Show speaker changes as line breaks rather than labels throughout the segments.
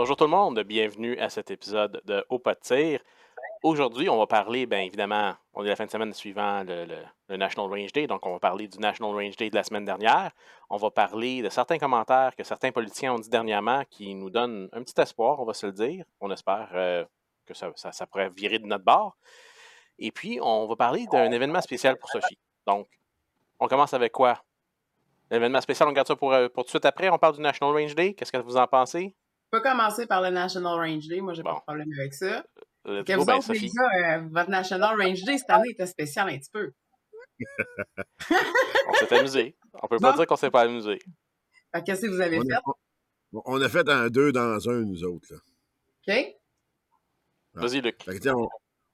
Bonjour tout le monde, bienvenue à cet épisode de Au pas de tir. Aujourd'hui, on va parler, bien évidemment, on est la fin de semaine suivant le National Range Day, donc on va parler du National Range Day de la semaine dernière. On va parler de certains commentaires que certains politiciens ont dit dernièrement qui nous donnent un petit espoir, on va se le dire. On espère que ça pourrait virer de notre bord. Et puis, on va parler d'un événement spécial pour Sophie. Donc, on commence avec quoi? L'événement spécial, on garde ça pour tout de suite après. On parle du National Range Day. Qu'est-ce que vous en pensez?
On peut commencer par le National Range Day. Moi, j'ai pas de
Bon,
problème avec ça. Fait
let's
que
go,
vous
ben
autres, les
Sophie.
gars, votre National Range Day cette année était spécial un petit peu.
On s'est amusé. On peut pas
Bon,
dire qu'on s'est pas amusé.
qu'est-ce que vous avez
On
fait?
on a fait un 2 dans un, nous autres. Là.
OK?
Ouais.
Vas-y, Luc.
Fait que,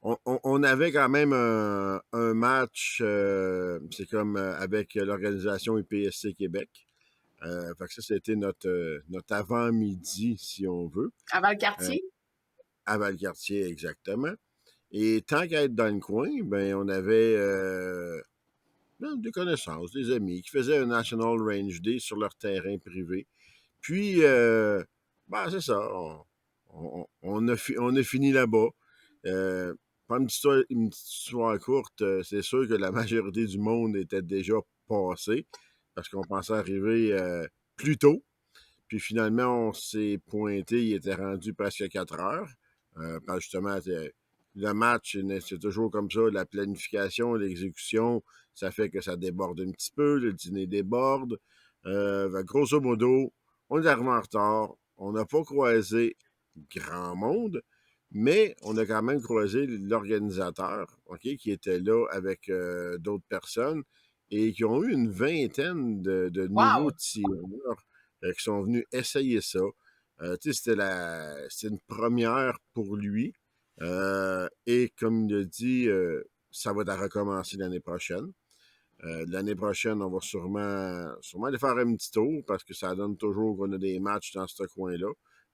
on avait quand même un match, c'est comme avec l'organisation UPSC Québec. Fait que ça, c'était notre avant-midi, si on veut,
Avant le
euh,
quartier?
à Valcartier, exactement. Et tant qu'à être dans le coin, ben on avait des connaissances, des amis qui faisaient un National Range Day sur leur terrain privé. Puis, c'est ça. On a fini là-bas. Pour une petite histoire courte, c'est sûr que la majorité du monde était déjà passé parce qu'on pensait arriver plus tôt. Puis finalement, on s'est pointé, il était rendu presque 4 heures. Parce que justement, le match, c'est toujours comme ça, la planification, l'exécution, ça fait que ça déborde un petit peu, le dîner déborde. Grosso modo, on est arrivé en retard, on n'a pas croisé grand monde, mais on a quand même croisé l'organisateur, OK, qui était là avec d'autres personnes et qui ont eu une vingtaine de nouveaux
Wow!
tireurs qui sont venus essayer ça. C'était une première pour lui. Et comme il a dit, ça va recommencer l'année prochaine. L'année prochaine, on va sûrement aller faire un petit tour parce que ça donne toujours qu'on a des matchs dans ce coin-là.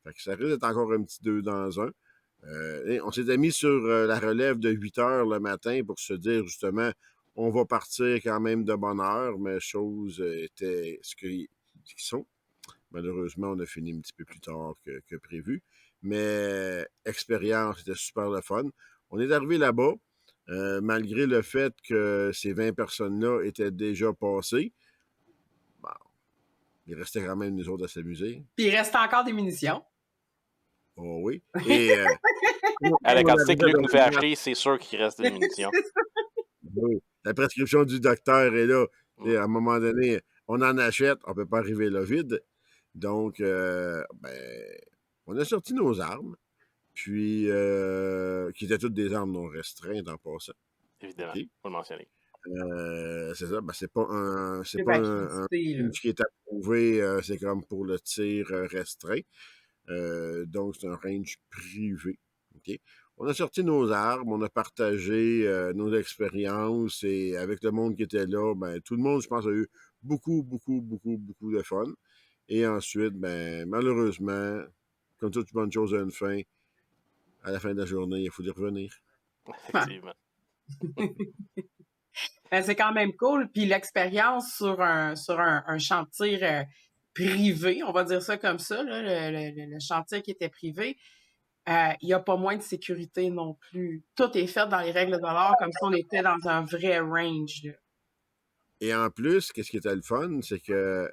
Fait que ça risque d'être encore un petit 2 dans un. Et on s'était mis sur la relève de 8 heures le matin pour se dire justement, on va partir quand même de bonne heure, mais choses étaient ce qu'ils sont. Malheureusement, on a fini un petit peu plus tard que prévu. Mais expérience, c'était super le fun. On est arrivé là-bas, malgré le fait que ces 20 personnes-là étaient déjà passées. Bon, il restait quand même nous autres à s'amuser.
Puis il reste encore des munitions.
Oh oui. Et
À la
on
quantité que
arrivait
Luc
dans
nous
le
fait
match,
acheter, c'est sûr qu'il reste des munitions.
oui, la prescription du docteur est là. Et
Mm.
à un moment donné, on en achète, on ne peut pas arriver là vide. Donc, on a sorti nos armes. Puis, qui étaient toutes des armes non restreintes en passant.
Évidemment,
OK?
faut le mentionner.
C'est ça, c'est pas
C'est pas accrédité, là.
range qui est approuvé, c'est comme pour le tir restreint. Donc, c'est un range privé. OK? On a sorti nos armes, on a partagé nos expériences et avec le monde qui était là, ben, tout le monde, je pense, a eu beaucoup, beaucoup, beaucoup, beaucoup de fun. Et ensuite, ben, malheureusement, comme toute bonne chose a une fin, à la fin de la journée, il faut y revenir.
Effectivement.
C'est quand même cool. Puis l'expérience sur un chantier privé, on va dire ça comme ça, là, le chantier qui était privé, il n'y a pas moins de sécurité non plus. Tout est fait dans les règles de l'art comme si on était dans un vrai range, là.
Et en plus, qu'est-ce qui était le fun, c'est que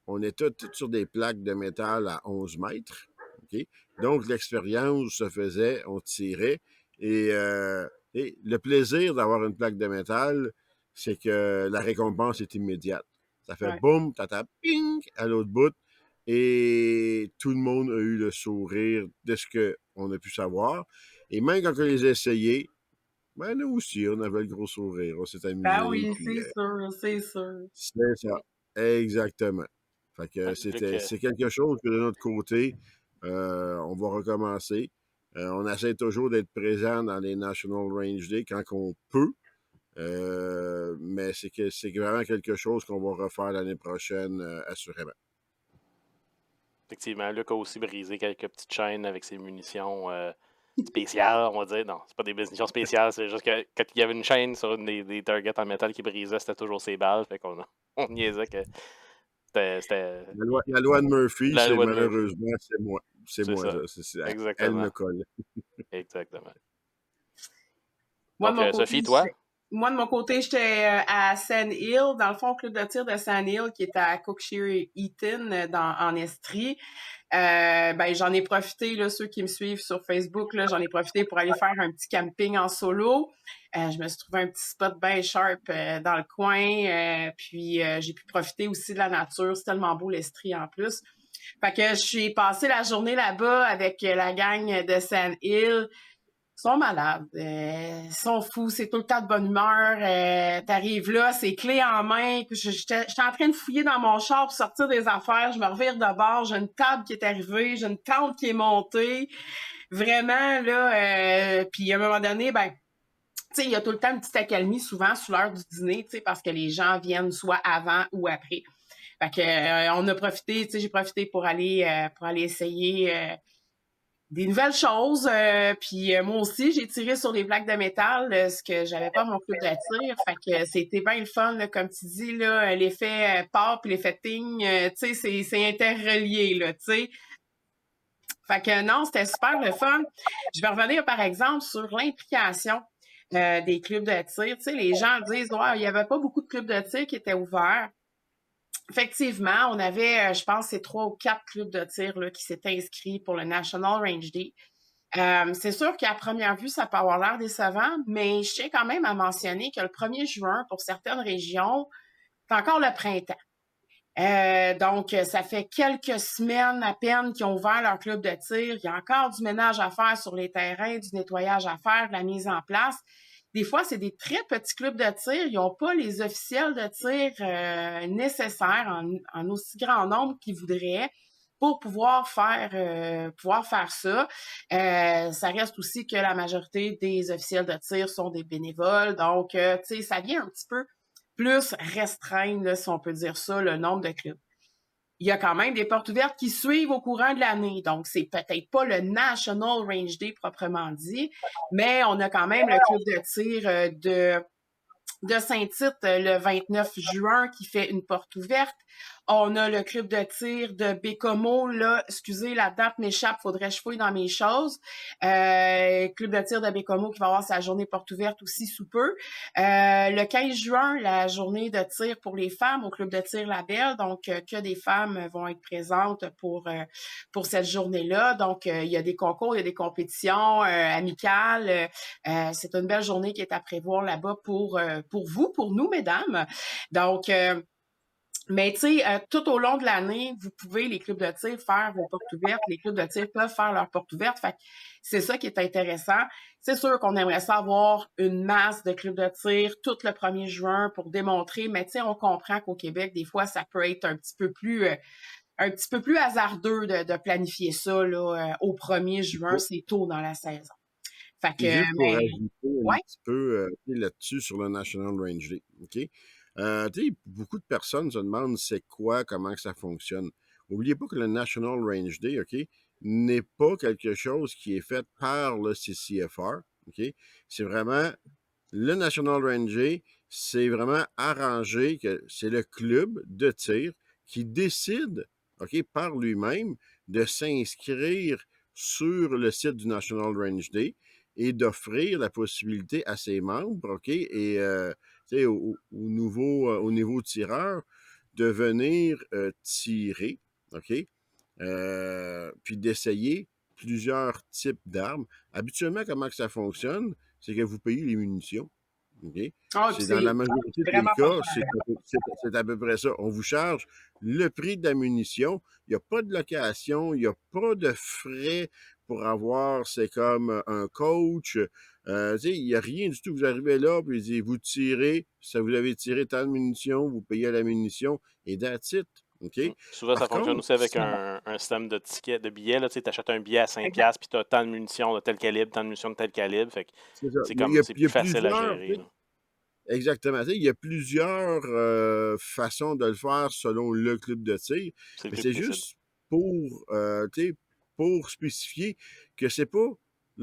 on était tous sur des plaques de métal à 11 mètres. OK? Donc, l'expérience se faisait, on tirait. Et, et le plaisir d'avoir une plaque de métal, c'est que la récompense est immédiate. Ça fait
Ouais.
boum, tata, ping, à l'autre bout. Et tout le monde a eu le sourire de ce qu'on a pu savoir. Et même quand on les a essayés, ben nous aussi, on avait le gros sourire. On s'est
Ben
amusé.
oui,
Puis,
c'est sûr, c'est sûr.
c'est ça. Exactement. Fait que
Luc,
c'est quelque chose que de notre côté, on va recommencer. On essaie toujours d'être présent dans les National Range Day quand on peut. Mais c'est vraiment quelque chose qu'on va refaire l'année prochaine, assurément.
effectivement, Luc a aussi brisé quelques petites chaînes avec ses munitions spéciales, on va dire. Non, c'est pas des munitions spéciales, c'est juste que quand il y avait une chaîne sur des targets en métal qui brisait, c'était toujours ses balles. Fait qu'on on niaisait que c'était
La loi de Murphy,
la
c'est
loi de Murphy.
malheureusement, c'est moi. c'est
C'est
moi,
ça.
elle me
Exactement.
colle.
Exactement.
Moi, de
Donc,
mon côté,
Sophie, toi?
j'étais à Sand Hill, dans le fond, club de tir de Sand Hill, qui est à Cookshire Eaton, en Estrie. Ben, j'en ai profité, là, ceux qui me suivent sur Facebook, là, j'en ai profité pour aller faire un petit camping en solo. Je me suis trouvé un petit spot bien sharp dans le coin. Puis j'ai pu profiter aussi de la nature. C'est tellement beau l'Estrie en plus. Fait que j'ai passé la journée là-bas avec la gang de Sand Hill. Ils sont malades, ils sont fous, c'est tout le temps de bonne humeur. T'arrives là, c'est clé en main. J'étais en train de fouiller dans mon char pour sortir des affaires. Je me revire de bord, j'ai une table qui est arrivée, j'ai une tente qui est montée. Vraiment, là, puis à un moment donné, ben, tu sais, il y a tout le temps une petite accalmie, souvent, sous l'heure du dîner, tu sais, parce que les gens viennent soit avant ou après. Fait que, on a profité, tu sais, j'ai profité pour aller essayer des nouvelles choses. Puis moi aussi, j'ai tiré sur des plaques de métal, ce que j'avais pas à mon club de tir. Fait que c'était bien le fun, là, comme tu dis, là, l'effet pop, l'effet ting, tu sais, c'est interrelié, là, tu sais. Fait que non, c'était super le fun. Je vais revenir, par exemple, sur l'implication des clubs de tir. Tu sais, les gens disent, ouais, il n'y avait pas beaucoup de clubs de tir qui étaient ouverts. Effectivement, on avait, je pense, c'est 3 ou 4 clubs de tir là, qui s'étaient inscrits pour le National Range Day. C'est sûr qu'à première vue, ça peut avoir l'air décevant, mais je tiens quand même à mentionner que le 1er juin, pour certaines régions, c'est encore le printemps. Donc, ça fait quelques semaines à peine qu'ils ont ouvert leur club de tir. Il y a encore du ménage à faire sur les terrains, du nettoyage à faire, de la mise en place. Des fois, c'est des très petits clubs de tir. Ils n'ont pas les officiels de tir nécessaires en aussi grand nombre qu'ils voudraient pour pouvoir faire ça. Ça reste aussi que la majorité des officiels de tir sont des bénévoles. Donc, tu sais, ça vient un petit peu plus restreindre, là, si on peut dire ça, le nombre de clubs. Il y a quand même des portes ouvertes qui suivent au courant de l'année. Donc, c'est peut-être pas le National Range Day proprement dit, mais on a quand même le club de tir de Saint-Tite le 29 juin qui fait une porte ouverte. On a le club de tir de Bécomo, là, excusez, la date m'échappe, faudrait que je fouille dans mes choses. Club de tir de Bécomo qui va avoir sa journée porte ouverte aussi sous peu. Le 15 juin, la journée de tir pour les femmes au club de tir Label, donc que des femmes vont être présentes pour cette journée-là. Donc, il y a des concours, il y a des compétitions amicales. C'est une belle journée qui est à prévoir là-bas pour vous, pour nous, mesdames. Donc, mais tu sais, tout au long de l'année, vous pouvez, les clubs de tir, faire vos portes ouvertes. Les clubs de tir peuvent faire leurs portes ouvertes. Fait que c'est ça qui est intéressant. C'est sûr qu'on aimerait savoir une masse de clubs de tir tout le 1er juin pour démontrer, mais tu sais, on comprend qu'au Québec, des fois, ça peut être un petit peu plus hasardeux de planifier ça là, au 1er juin. C'est tôt dans la saison. Fait
Puis
que,
juste pour
mais,
ajouter un
ouais.
petit peu là-dessus sur le National Range Day, OK? Tu sais, beaucoup de personnes se demandent c'est quoi, comment que ça fonctionne. N'oubliez pas que le National Range Day, OK, n'est pas quelque chose qui est fait par le CCFR, OK? C'est vraiment, le National Range Day, c'est vraiment arrangé que c'est le club de tir qui décide, OK, par lui-même de s'inscrire sur le site du National Range Day et d'offrir la possibilité à ses membres, OK, et aux nouveaux tireurs de venir tirer, OK, puis d'essayer plusieurs types d'armes. Habituellement, comment que ça fonctionne, c'est que vous payez les munitions. OK?
Ah, puis
C'est dans
c'est
la majorité des
vraiment pas
cas,
cher.
c'est à peu près ça. On vous charge le prix de la munition. Il n'y a pas de location, il n'y a pas de frais pour avoir, c'est comme un coach. Il n'y a rien du tout. Vous arrivez là, puis vous tirez, ça vous avez tiré tant de munitions, vous payez la munition, et that's it. OK?
Souvent, ça
Par
fonctionne
contre,
aussi avec un système de tickets, de billets. Tu achètes un billet à 5$ puis tu as tant de munitions de tel calibre, tant de munitions de tel calibre. Fait que
c'est ça.
c'est
Il y a,
c'est
il y
plus
a
facile à
plusieurs,
gérer. Là.
exactement. Il y a plusieurs façons de le faire selon le club de tir,
C'est le
mais
club
c'est
qui décide.
juste pour spécifier que c'est pas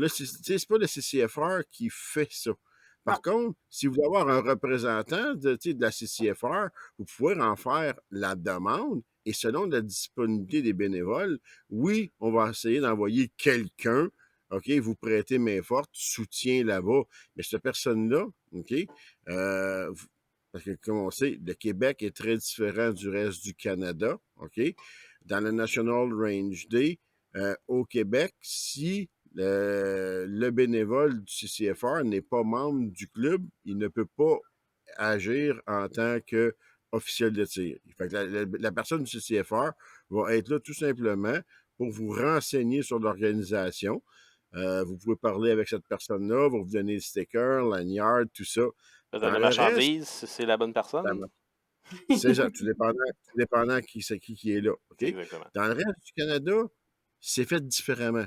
c'est pas le CCFR qui fait ça.
Non.
Par contre, si vous voulez avoir un représentant de la CCFR, vous pouvez en faire la demande Et selon la disponibilité des bénévoles, oui, on va essayer d'envoyer quelqu'un, OK, vous prêtez main forte, soutien là-bas. Mais cette personne-là, OK, parce que comme on sait, le Québec est très différent du reste du Canada, OK? Dans le National Range Day, au Québec, si le bénévole du CCFR n'est pas membre du club, il ne peut pas agir en tant qu'officiel de tir. Fait que la personne du CCFR va être là tout simplement pour vous renseigner sur l'organisation. Vous pouvez parler avec cette personne-là, vous donner le sticker, lanyard, tout ça.
Peut-être
Dans
la
le reste,
marchandise, si c'est la bonne
ça
personne.
c'est ça, tout dépendant qui c'est qui est là. OK?
Exactement.
Dans le reste du Canada, c'est fait différemment.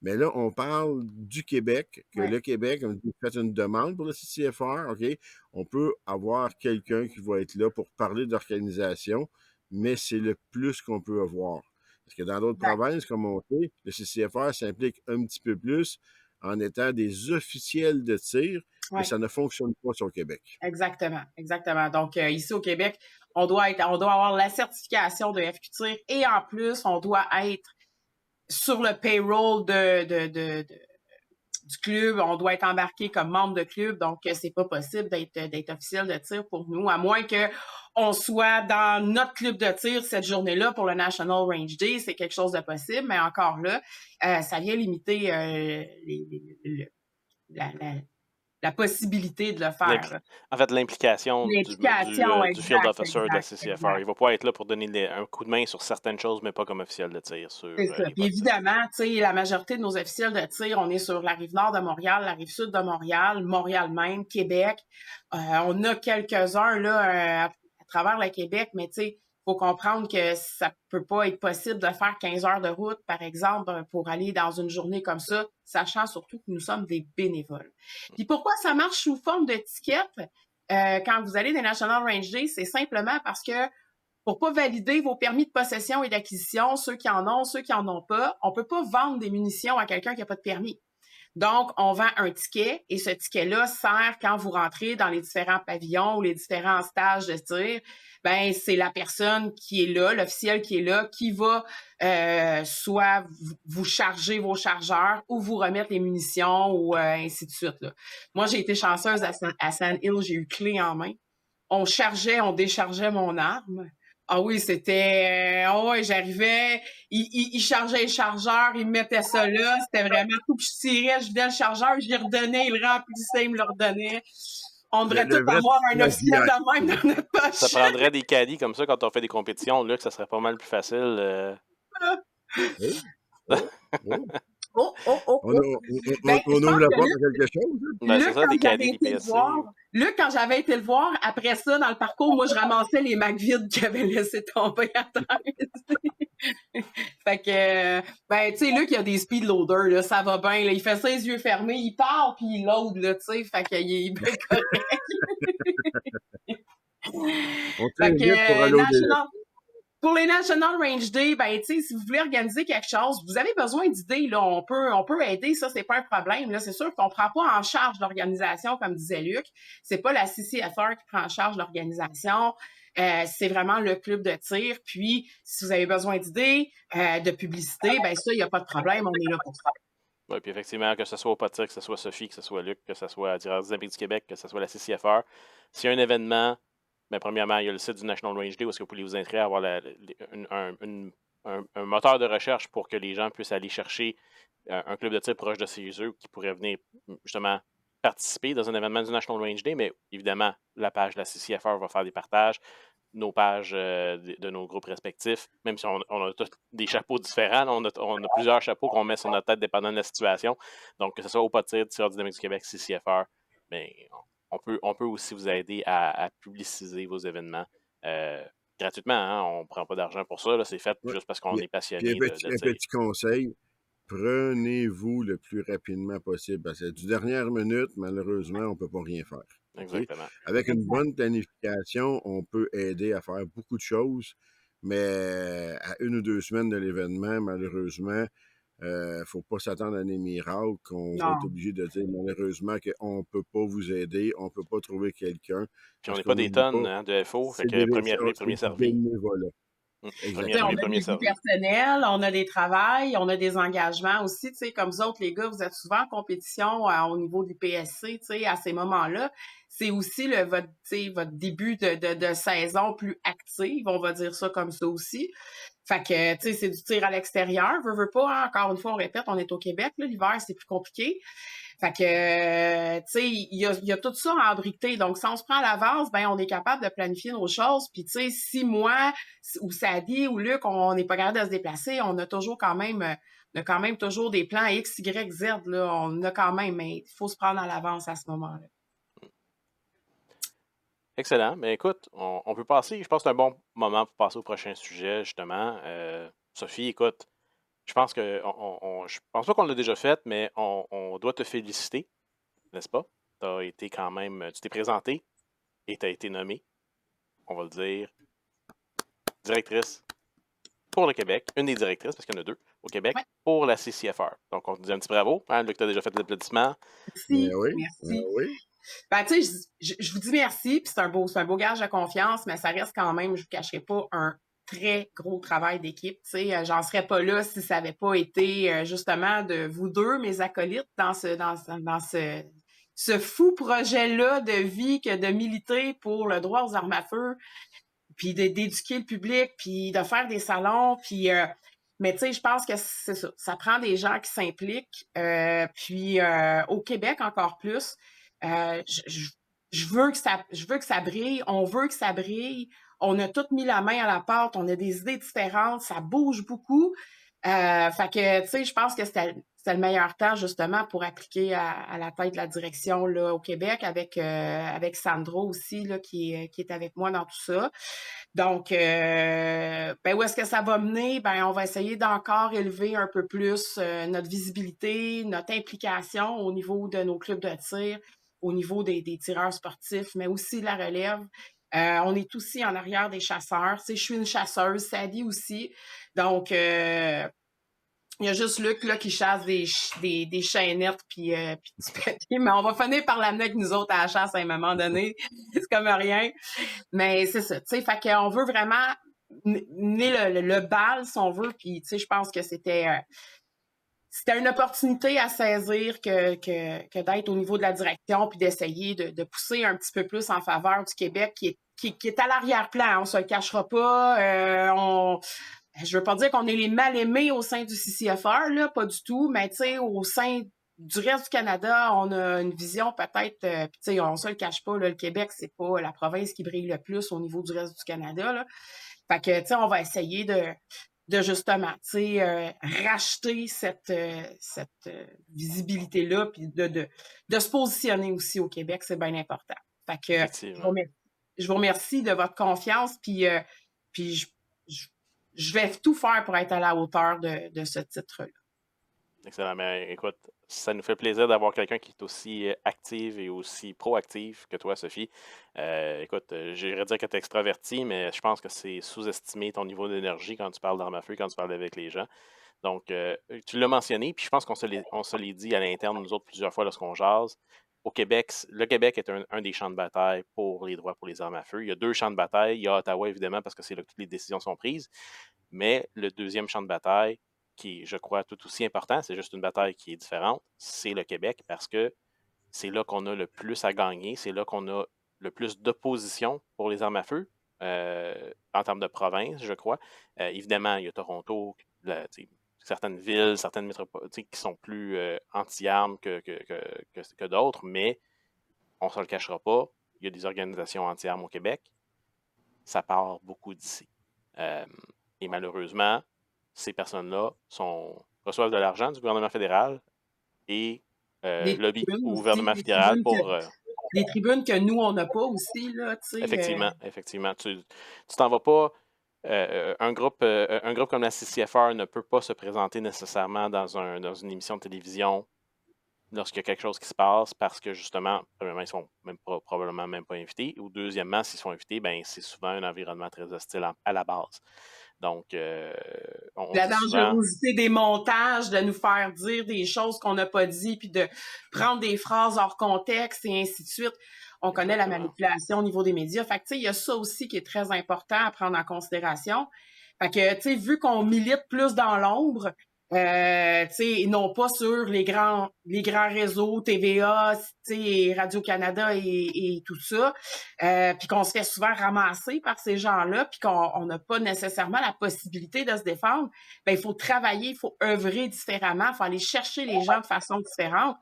Mais là, on parle du Québec, que
Ouais.
le Québec, on fait une demande pour le CCFR, OK? On peut avoir quelqu'un qui va être là pour parler d'organisation, mais c'est le plus qu'on peut avoir. Parce que dans d'autres
Exact.
provinces, comme on sait, le CCFR s'implique un petit peu plus en étant des officiels de tir, mais
Ouais.
ça ne fonctionne pas sur le Québec.
Exactement, exactement. Donc, ici au Québec, on doit avoir la certification de FQTIR et en plus, on doit être sur le payroll du club. On doit être embarqué comme membre de club. Donc, c'est pas possible d'être officiel de tir pour nous, à moins que on soit dans notre club de tir cette journée-là pour le National Range Day. C'est quelque chose de possible, mais encore là, ça vient limiter la possibilité de le faire.
En fait, l'implication
L'implication,
du field
exact,
officer de la
exact,
CCFR.
exact.
Il va pas être là pour donner un coup de main sur certaines choses, mais pas comme officiel de tir sur
C'est ça.
les
Puis
postes de tir.
évidemment, tu sais, la majorité de nos officiels de tir, on est sur la rive nord de Montréal, la rive sud de Montréal, Montréal même, Québec. On a quelques-uns là à travers le Québec, mais tu sais, faut comprendre que ça peut pas être possible de faire 15 heures de route, par exemple, pour aller dans une journée comme ça, sachant surtout que nous sommes des bénévoles. Puis pourquoi ça marche sous forme de ticket? Quand vous allez des National Range Day, c'est simplement parce que pour pas valider vos permis de possession et d'acquisition, ceux qui en ont, ceux qui en ont pas, on peut pas vendre des munitions à quelqu'un qui a pas de permis. Donc, on vend un ticket et ce ticket-là sert quand vous rentrez dans les différents pavillons ou les différents stages de tir. Ben, c'est la personne qui est là, l'officiel qui est là, qui va soit vous charger vos chargeurs ou vous remettre les munitions ou ainsi de suite. Là. Moi, j'ai été chanceuse à Sand Hill, j'ai eu clé en main. On déchargeait mon arme. Ah oui, c'était... oh ouais, j'arrivais, il chargeait le chargeur, il me mettait ça là, c'était vraiment tout, puis je tirais, je vidais le chargeur, je lui redonnais, il le remplissait, il me le redonnait. On devrait tous
vrai
avoir un officiel
VIP.
de même dans notre poche.
Ça prendrait des caddies comme ça quand on fait des compétitions, là, que ça serait pas mal plus facile.
Oh. On
Ben, je
ouvre
pense
la
que
porte à quelque chose. Hein?
Ben, c'est ça, des caddies
Luc,
d'IPSC.
quand j'avais été le voir, après ça, dans le parcours, moi, je ramassais les Mac vides qu'il avait laissé tomber à terre. Fait que, ben, tu sais, Luc, il a des speed loaders, là, ça va bien, là. Il fait ça les yeux fermés, il parle, puis il load, là, tu sais. Fait qu'il est bien correct.
On
Fait
t'invite pour
que,
aller au délai.
pour les National Range Day, ben, tu sais, si vous voulez organiser quelque chose, vous avez besoin d'idées, là. On peut aider, ça, c'est pas un problème, là. C'est sûr qu'on prend pas en charge l'organisation, comme disait Luc. C'est pas la CCFR qui prend en charge l'organisation. C'est vraiment le club de tir. Puis, si vous avez besoin d'idées, de publicité, ben, ça, il n'y a pas de problème. On est là pour ça.
Oui, puis effectivement, que ce soit au Potir, que ce soit Sophie, que ce soit Luc, que ce soit à Tireurs Olympiques du Québec, que ce soit la CCFR, s'il y a un événement, bien, premièrement, il y a le site du National Range Day où est-ce que vous pouvez vous inscrire à avoir un moteur de recherche pour que les gens puissent aller chercher un club de tir proche de chez eux qui pourrait venir justement participer dans un événement du National Range Day, mais évidemment, la page de la CCFR va faire des partages, nos pages de nos groupes respectifs, même si on a tous des chapeaux différents, là, on a plusieurs chapeaux qu'on met sur notre tête dépendant de la situation. Donc, que ce soit au Potir, Tireurs Dynamiques du Québec, CCFR, mais on peut aussi vous aider à publiciser vos événements gratuitement. Hein? On ne prend pas d'argent pour ça. C'est fait juste parce qu'on est passionné de tir.
Un petit conseil, prenez-vous le plus rapidement possible. Parce que du dernière minute, malheureusement, on ne peut pas rien faire. Okay?
Exactement.
Avec une bonne planification, on peut aider à faire beaucoup de choses, mais à 1 ou 2 semaines de l'événement, malheureusement, il ne faut pas s'attendre à des miracles qu'on va être obligé de dire malheureusement qu'on ne peut pas vous aider, on ne peut pas trouver quelqu'un.
Puis on n'est pas des tonnes de FO, fait que premier arrivé, premier servi.
Exactement.
On
Les
a
premiers
des vies
services.
personnelles, on a des travails, on a des engagements aussi, comme vous autres, les gars, vous êtes souvent en compétition au niveau du PSC, à ces moments-là. C'est aussi votre début de saison plus active, on va dire ça comme ça aussi. Fait que, c'est du tir à l'extérieur, veux pas, hein, encore une fois, on répète, on est au Québec, là, l'hiver, c'est plus compliqué. Fait que, il y a tout ça embriqueté. Donc, si on se prend à l'avance, ben on est capable de planifier nos choses. Puis, si moi, ou Sadie, ou Luc, on n'est pas capable de se déplacer, on a toujours quand même toujours des plans X, Y, Z, là. On a quand même, mais il faut se prendre à l'avance à ce moment-là.
Excellent. Mais écoute, on peut passer, je pense que c'est un bon moment pour passer au prochain sujet, justement. Sophie, écoute, je pense que je pense pas qu'on l'a déjà fait, mais on doit te féliciter, n'est-ce pas? Tu t'es présenté et tu as été nommée, on va le dire, directrice pour le Québec, une des directrices, parce qu'il y en a deux au Québec,
Ouais.
pour la CCFR. Donc, on te dit un petit bravo. Hein, Luc, tu as déjà fait l'applaudissement.
Merci.
Oui,
Merci.
oui.
Ben, je vous dis merci, puis c'est un beau gage de confiance, mais ça reste quand même, je vous cacherai pas, un très gros travail d'équipe. J'en serais pas là si ça n'avait pas été justement de vous deux, mes acolytes, dans ce fou projet-là de vie que de militer pour le droit aux armes à feu, puis d'éduquer le public, puis de faire des salons, puis mais je pense que c'est ça. Ça prend des gens qui s'impliquent, puis au Québec encore plus. Je veux que ça brille. On veut que ça brille. On a tous mis la main à la pâte. On a des idées différentes. Ça bouge beaucoup. Fait que, je pense que c'était le meilleur temps, justement, pour appliquer à la tête de la direction là, au Québec avec Sandro aussi, là, qui est avec moi dans tout ça. Donc, où est-ce que ça va mener? On va essayer d'encore élever un peu plus notre visibilité, notre implication au niveau de nos clubs de tir, au niveau des tireurs sportifs, mais aussi de la relève. On est aussi en arrière des chasseurs. Je suis une chasseuse, Sadie aussi. Donc, il y a juste Luc là, qui chasse des chaînettes puis du papier, mais on va finir par l'amener avec nous autres à la chasse à un moment donné. C'est comme rien. Mais c'est ça, fait qu'on veut vraiment mener le bal, si on veut, puis je pense que c'était une opportunité à saisir que d'être au niveau de la direction puis d'essayer de pousser un petit peu plus en faveur du Québec qui est à l'arrière-plan, on se le cachera pas, je veux pas dire qu'on est les mal-aimés au sein du CCFR, là, pas du tout, mais au sein du reste du Canada, on a une vision peut-être, on se le cache pas, là, le Québec, c'est pas la province qui brille le plus au niveau du reste du Canada, là. Fait que, on va essayer de justement, racheter cette visibilité-là, puis de se positionner aussi au Québec, c'est bien important. Fait que, je vous remercie de votre confiance, puis je vais tout faire pour être à la hauteur de ce titre-là.
Excellent. Mais écoute, ça nous fait plaisir d'avoir quelqu'un qui est aussi active et aussi proactif que toi, Sophie. Écoute, j'irais dire que tu es extraverti, mais je pense que c'est sous-estimer ton niveau d'énergie quand tu parles d'armes à feu, quand tu parles avec les gens. Donc, tu l'as mentionné, puis je pense qu'on se l'est dit à l'interne, nous autres, plusieurs fois lorsqu'on jase. Au Québec, le Québec est un des champs de bataille pour les droits pour les armes à feu. Il y a deux champs de bataille. Il y a Ottawa, évidemment, parce que c'est là que toutes les décisions sont prises. Mais le deuxième champ de bataille, qui est, je crois, tout aussi important, c'est juste une bataille qui est différente, c'est le Québec, parce que c'est là qu'on a le plus à gagner, c'est là qu'on a le plus d'opposition pour les armes à feu, en termes de province, je crois. Évidemment, il y a Toronto, certaines villes, certaines métropoles qui sont plus anti-armes que d'autres, mais on ne se le cachera pas, il y a des organisations anti-armes au Québec. Ça part beaucoup d'ici. Et malheureusement, ces personnes-là reçoivent de l'argent du gouvernement fédéral et lobby au gouvernement fédéral pour...
des tribunes que nous, on n'a pas aussi, là, tu sais.
Effectivement. Tu t'en vas pas... un groupe comme la CCFR ne peut pas se présenter nécessairement dans une émission de télévision lorsqu'il y a quelque chose qui se passe parce que, justement, premièrement, ils sont probablement même pas invités, ou deuxièmement, s'ils sont invités, ben c'est souvent un environnement très hostile à la base. Donc,
la dangerosité des montages, de nous faire dire des choses qu'on n'a pas dit, puis de prendre des phrases hors contexte et ainsi de suite. On connaît la manipulation au niveau des médias. Fait que, tu sais, il y a ça aussi qui est très important à prendre en considération. Fait que, tu sais, vu qu'on milite plus dans l'ombre, tu sais, non pas sur les grands réseaux, TVA, tu sais, Radio-Canada et tout ça, puis qu'on se fait souvent ramasser par ces gens-là, puis qu'on n'a pas nécessairement la possibilité de se défendre, ben il faut travailler, il faut œuvrer différemment, il faut aller chercher les gens de façon différente.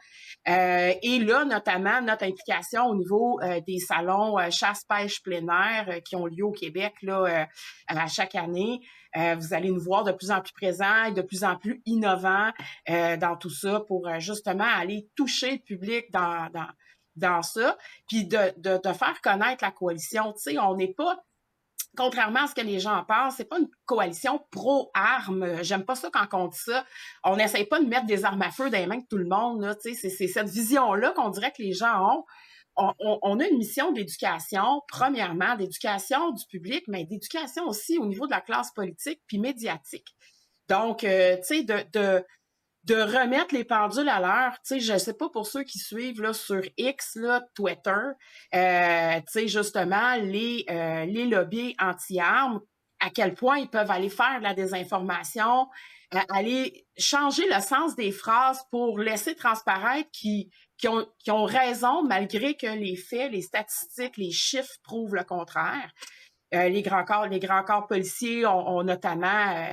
Et là, notamment, notre implication au niveau des salons chasse-pêche plein air qui ont lieu au Québec là, à chaque année. Vous allez nous voir de plus en plus présents et de plus en plus innovants dans tout ça pour justement aller toucher le public dans ça, puis de faire connaître la coalition. Tu sais, on n'est pas, contrairement à ce que les gens pensent, c'est pas une coalition pro-armes. J'aime pas ça quand on dit ça. On n'essaye pas de mettre des armes à feu dans les mains de tout le monde. Là, c'est cette vision-là qu'on dirait que les gens ont. On a une mission d'éducation, premièrement, d'éducation du public, mais d'éducation aussi au niveau de la classe politique puis médiatique. Donc, tu sais, de remettre les pendules à l'heure. Tu sais, je sais pas pour ceux qui suivent là sur X, là, Twitter, tu sais, justement, les lobbies anti-armes, à quel point ils peuvent aller faire de la désinformation, aller changer le sens des phrases pour laisser transparaître qui ont raison malgré que les faits, les statistiques, les chiffres prouvent le contraire. Les grands corps policiers ont notamment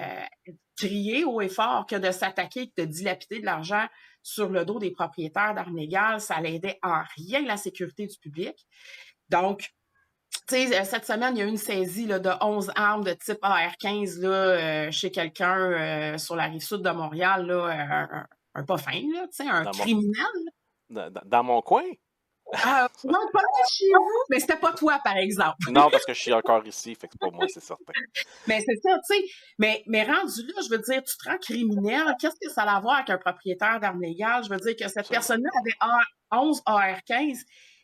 crié haut et fort que de s'attaquer et de dilapider de l'argent sur le dos des propriétaires d'armes légales, ça n'aidait en rien la sécurité du public. Donc, tu sais, cette semaine, il y a eu une saisie là, de 11 armes de type AR-15 là, chez quelqu'un sur la rive sud de Montréal, là, un pas fin, là, tu sais, un criminel.
Dans mon coin?
Non, pas chez vous, mais c'était pas toi, par exemple.
Non, parce que je suis encore ici, fait que c'est pas moi, c'est certain.
Mais c'est ça, tu sais. Mais rendu là, je veux dire, tu te rends criminel. Qu'est-ce que ça a à voir avec un propriétaire d'armes légales? Je veux dire que cette personne-là avait 11 AR-15.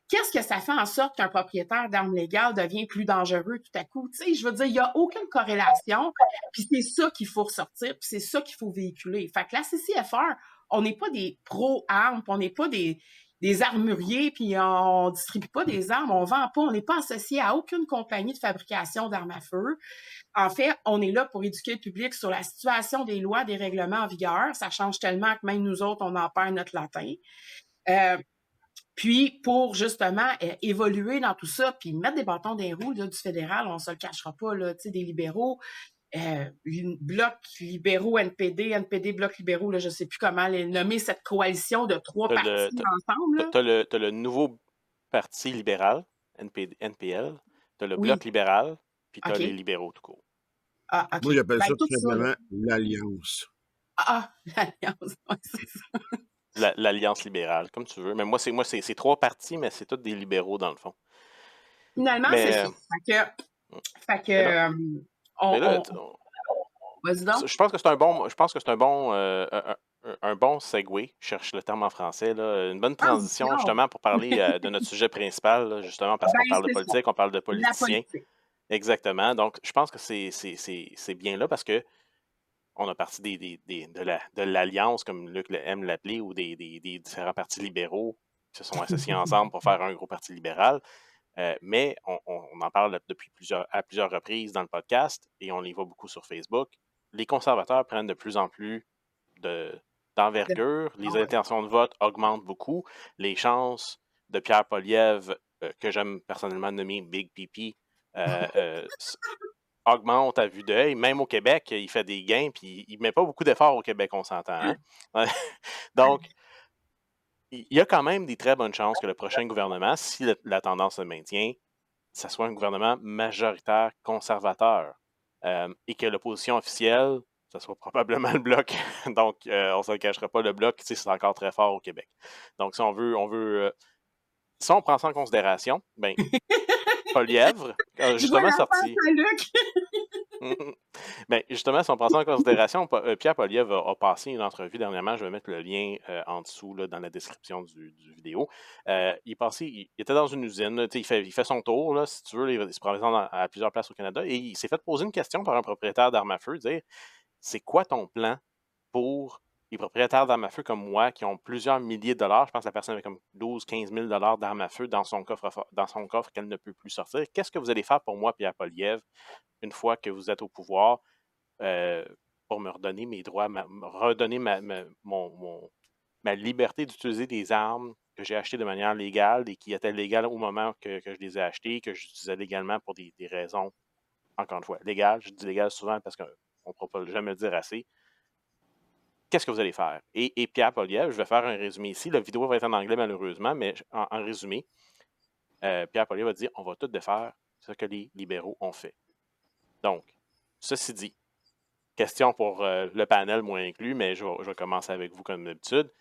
Qu'est-ce que ça fait en sorte qu'un propriétaire d'armes légales devient plus dangereux tout à coup? Tu sais, je veux dire, il n'y a aucune corrélation. Puis c'est ça qu'il faut ressortir, puis c'est ça qu'il faut véhiculer. Fait que la CCFR, on n'est pas des pro-armes, on n'est pas des armuriers, puis on distribue pas des armes, on vend pas, on n'est pas associé à aucune compagnie de fabrication d'armes à feu. En fait, on est là pour éduquer le public sur la situation des lois, des règlements en vigueur. Ça change tellement que même nous autres, on en perd notre latin. Puis, pour justement évoluer dans tout ça, puis mettre des bâtons dans les roues là, du fédéral, on se le cachera pas, là, tu sais, des libéraux, bloc libéraux, NPD, bloc libéraux, là, je sais plus comment les nommer, cette coalition de trois partis ensemble.
T'as le nouveau parti libéral, NPL, t'as le bloc libéral, puis t'as les libéraux tout court.
Ah, okay.
Moi, j'appelle ça tout simplement l'Alliance.
L'Alliance, ouais, c'est ça.
L'Alliance libérale, comme tu veux. Mais moi, c'est trois partis, mais c'est tous des libéraux dans le fond.
Finalement, c'est ça. Fait que vas-y donc.
Je pense que c'est un bon segue, je cherche le terme en français, là, une bonne transition justement pour parler de notre sujet principal, là, justement parce qu'on parle de politique, on parle de politiciens. Exactement. Donc, je pense que c'est bien là parce que on a parti de l'Alliance, comme Luc aime l'appeler, ou des différents partis libéraux qui se sont associés ensemble pour faire un gros parti libéral. Mais on en parle à plusieurs reprises dans le podcast et on les voit beaucoup sur Facebook. Les conservateurs prennent de plus en plus d'envergure. Les intentions de vote augmentent beaucoup. Les chances de Pierre Poilievre, que j'aime personnellement nommer Big Pipi, augmentent à vue d'œil. Même au Québec, il fait des gains puis il ne met pas beaucoup d'efforts au Québec, on s'entend. Hein? Donc, il y a quand même des très bonnes chances que le prochain gouvernement, si la tendance se maintient, ça soit un gouvernement majoritaire conservateur et que l'opposition officielle, ça soit probablement le Bloc. Donc, on ne se le cachera pas, le Bloc, c'est encore très fort au Québec. Donc, si on prend ça en considération, ben, Poilievre, justement sorti. Ben, justement, si on prend ça en considération, Pierre Poilievre a passé une entrevue dernièrement. Je vais mettre le lien en dessous là, dans la description du vidéo. Il était dans une usine. Il fait son tour, là, si tu veux. Il se présente à plusieurs places au Canada. Et il s'est fait poser une question par un propriétaire d'armes à feu, dire c'est quoi ton plan pour les propriétaires d'armes à feu comme moi qui ont plusieurs milliers de dollars? Je pense que la personne avait comme 12-15 000 $ d'armes à feu dans son coffre qu'elle ne peut plus sortir. Qu'est-ce que vous allez faire pour moi, Pierre Poilievre, une fois que vous êtes au pouvoir? pour me redonner mes droits, me redonner ma liberté d'utiliser des armes que j'ai achetées de manière légale et qui étaient légales au moment que je les ai achetées, que j'utilisais légalement pour des raisons, encore une fois, légales. Je dis légales souvent parce qu'on ne pourra pas jamais le dire assez. Qu'est-ce que vous allez faire? Et Pierre Poilievre, je vais faire un résumé ici. La vidéo va être en anglais, malheureusement, mais en résumé, Pierre Poilievre va dire on va tout défaire ce que les libéraux ont fait. Donc, ceci dit, question pour le panel, moins inclus, mais je vais commencer avec vous comme d'habitude.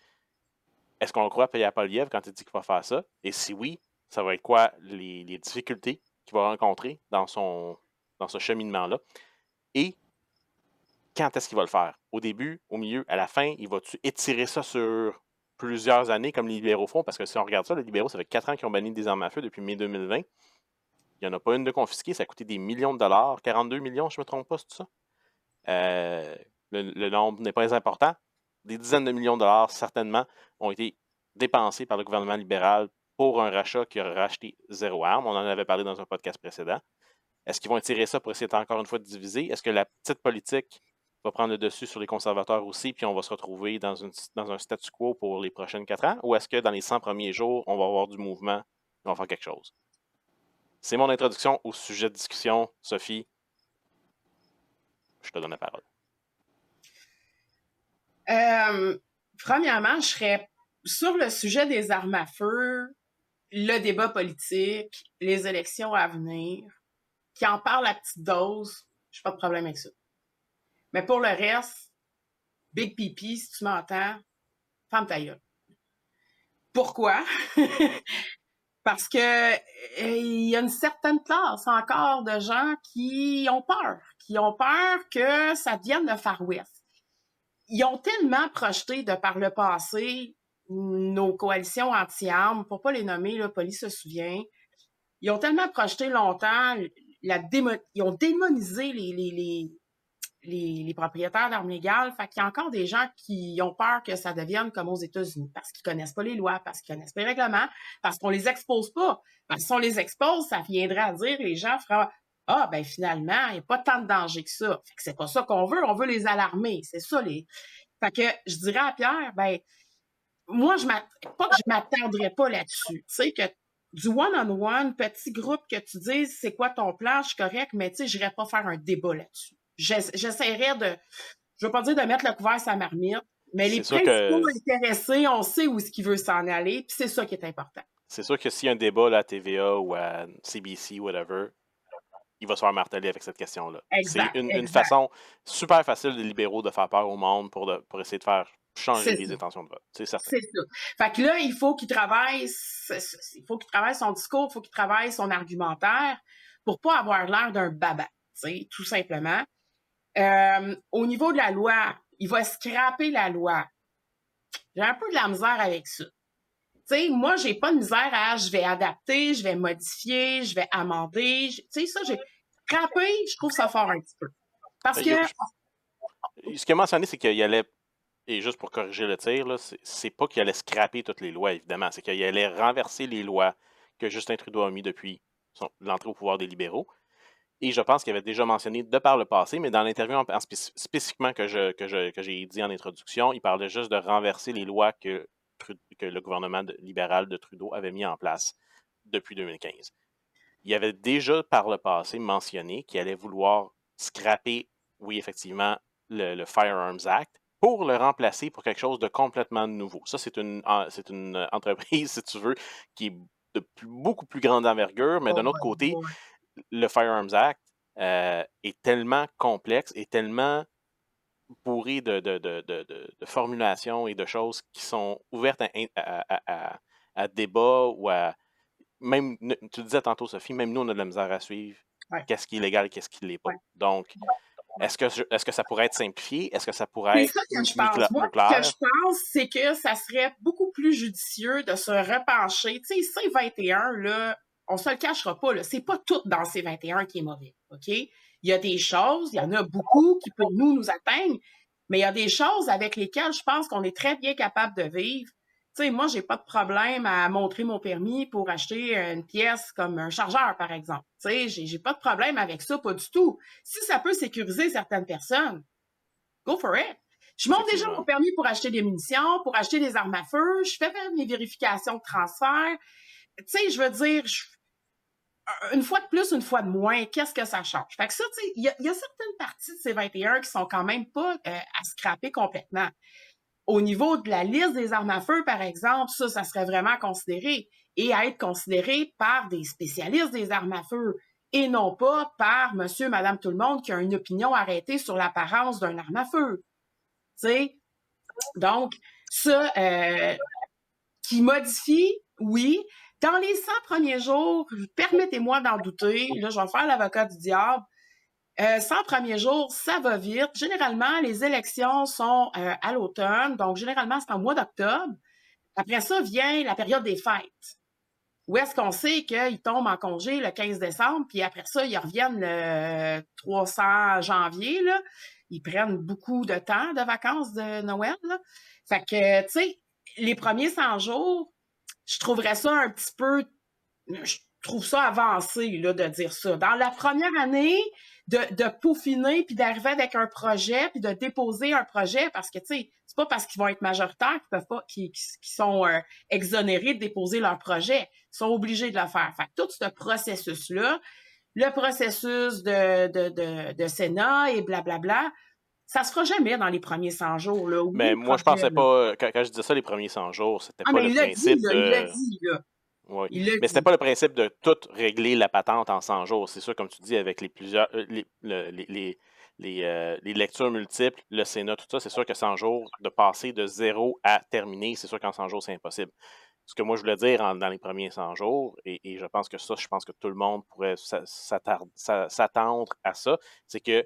Est-ce qu'on croit Pierre Poilievre quand il dit qu'il va faire ça? Et si oui, ça va être quoi les difficultés qu'il va rencontrer dans ce cheminement-là? Et quand est-ce qu'il va le faire? Au début, au milieu, à la fin, il va-tu étirer ça sur plusieurs années comme les libéraux font? Parce que si on regarde ça, les libéraux, ça fait 4 ans qu'ils ont banni des armes à feu depuis mai 2020. Il n'y en a pas une de confisquée, ça a coûté des millions de dollars, 42 millions, je ne me trompe pas, c'est tout ça? Le nombre n'est pas important. Des dizaines de millions de dollars, certainement, ont été dépensés par le gouvernement libéral pour un rachat qui a racheté 0 arme. On en avait parlé dans un podcast précédent. Est-ce qu'ils vont étirer ça pour essayer encore une fois de diviser? Est-ce que la petite politique va prendre le dessus sur les conservateurs aussi, puis on va se retrouver dans un statu quo pour les prochaines 4 ans? Ou est-ce que dans les 100 premiers jours, on va avoir du mouvement et on va faire quelque chose? C'est mon introduction au sujet de discussion. Sophie, je te donne la parole.
Premièrement, je serais sur le sujet des armes à feu, le débat politique, les élections à venir, qui en parle à petite dose, j'ai pas de problème avec ça. Mais pour le reste, Big Pipi, si tu m'entends, ferme ta gueule. Pourquoi? Parce que il y a une certaine classe encore de gens qui ont peur que ça devienne le Far West. Ils ont tellement projeté de par le passé nos coalitions anti-armes, pour pas les nommer, là, Polly se souvient, ils ont tellement projeté longtemps, ils ont démonisé les propriétaires d'armes légales, fait qu'il y a encore des gens qui ont peur que ça devienne comme aux États-Unis, parce qu'ils connaissent pas les lois, parce qu'ils connaissent pas les règlements, parce qu'on les expose pas. Parce que si on les expose, ça viendrait à dire, les gens feraient « Ah, ben finalement, il n'y a pas tant de danger que ça. » Fait que c'est pas ça qu'on veut, on veut les alarmer. C'est ça, Fait que je dirais à Pierre, ben moi, pas que je m'attendrais pas là-dessus. Tu sais, que du one-on-one, petit groupe, que tu dises c'est quoi ton plan, je suis correct, mais tu sais, j'irais pas faire un débat là-dessus. J'essaierais je veux pas dire de mettre le couvert sur la marmite, mais les principaux intéressés, on sait où est-ce qu'il veut s'en aller, puis c'est ça qui est important.
C'est sûr que s'il y a un débat là, à TVA ou à CBC, whatever, il va se faire marteler avec cette question-là. C'est une façon super facile des libéraux de faire peur au monde pour essayer de faire changer les intentions de vote. C'est certain. C'est
ça. Fait que là, il faut qu'il travaille son discours, il faut qu'il travaille son argumentaire pour pas avoir l'air d'un baba, tout simplement. Au niveau de la loi, il va scraper la loi. J'ai un peu de la misère avec ça. Moi, j'ai pas de misère je vais adapter, je vais modifier, je vais amender. Ça, j'ai scrappé, je trouve ça fort un petit peu. Parce que...
Ce qu'il a mentionné, c'est qu'il allait, et juste pour corriger le tir, là, c'est pas qu'il allait scraper toutes les lois, évidemment, c'est qu'il allait renverser les lois que Justin Trudeau a mis depuis l'entrée au pouvoir des libéraux. Et je pense qu'il avait déjà mentionné de par le passé, mais dans l'interview spécifiquement que j'ai dit en introduction, il parlait juste de renverser les lois que le gouvernement libéral de Trudeau avait mis en place depuis 2015. Il avait déjà par le passé mentionné qu'il allait vouloir scraper, oui, effectivement, le Firearms Act pour le remplacer pour quelque chose de complètement nouveau. Ça, c'est une entreprise, si tu veux, qui est de beaucoup plus grande envergure, mais d'un autre côté, le Firearms Act est tellement complexe et tellement bourré de formulations et de choses qui sont ouvertes à débat ou à... Même, tu le disais tantôt, Sophie, même nous, on a de la misère à suivre qu'est-ce qui est légal et qu'est-ce qui ne l'est pas. Donc, est-ce que ça pourrait être simplifié? Est-ce que ça pourrait être
plus clair? Moi, ce que je pense, c'est que ça serait beaucoup plus judicieux de se repencher. Tu sais, C21, là, on se le cachera pas, là, c'est pas tout dans C21 qui est mauvais, OK? Il y a des choses, il y en a beaucoup qui, pour nous atteignent, mais il y a des choses avec lesquelles je pense qu'on est très bien capable de vivre. Tu sais, moi, j'ai pas de problème à montrer mon permis pour acheter une pièce comme un chargeur, par exemple. Tu sais, j'ai pas de problème avec ça, pas du tout. Si ça peut sécuriser certaines personnes, go for it. Je monte déjà mon
Effectivement.
permis pour acheter des munitions, pour acheter des armes à feu. Je fais mes vérifications de transfert. Tu sais, je veux dire, une fois de plus, une fois de moins, qu'est-ce que ça change? Fait que ça, tu sais, il y a certaines parties de ces 21 qui sont quand même pas à scraper complètement. Au niveau de la liste des armes à feu, par exemple, ça serait vraiment considéré et à être considéré par des spécialistes des armes à feu et non pas par monsieur, madame, tout le monde qui a une opinion arrêtée sur l'apparence d'un arme à feu. Tu sais? Donc, ça, qui modifie, oui. Dans les 100 premiers jours, permettez-moi d'en douter, là, je vais faire l'avocat du diable. 100 premiers jours, ça va vite. Généralement, les élections sont à l'automne, donc généralement, c'est en mois d'octobre. Après ça vient la période des fêtes. Où est-ce qu'on sait qu'ils tombent en congé le 15 décembre, puis après ça, ils reviennent le 300 janvier, là. Ils prennent beaucoup de temps de vacances de Noël, là. Fait que, tu sais, les premiers 100 jours, je trouverais ça un petit peu, je trouve ça avancé, là, de dire ça. Dans la première année, de peaufiner, puis d'arriver avec un projet, puis de déposer un projet, parce que, tu sais, c'est pas parce qu'ils vont être majoritaires qu'ils peuvent pas, qu'ils sont exonérés de déposer leur projet. Ils sont obligés de le faire. Fait que tout ce processus-là, le processus de Sénat et blablabla, ça se fera jamais dans les premiers 100 jours, là. Oui,
Mais
le
moi, je
projet,
pensais
là.
pas, quand je disais ça les premiers 100 jours, c'était
Ah,
pas
mais
le
il l'a dit,
principe
là, il l'a
de.
dit, là.
Oui.
Il l'a
Mais c'était
dit.
pas le principe de tout régler la patente en 100 jours. C'est sûr, comme tu dis, avec les plusieurs les lectures multiples, le Sénat, tout ça, c'est sûr que 100 jours, de passer de zéro à terminer, c'est sûr qu'en 100 jours, c'est impossible. Ce que moi, je voulais dire dans les premiers 100 jours, et je pense que ça, je pense que tout le monde pourrait s'attendre à ça, c'est que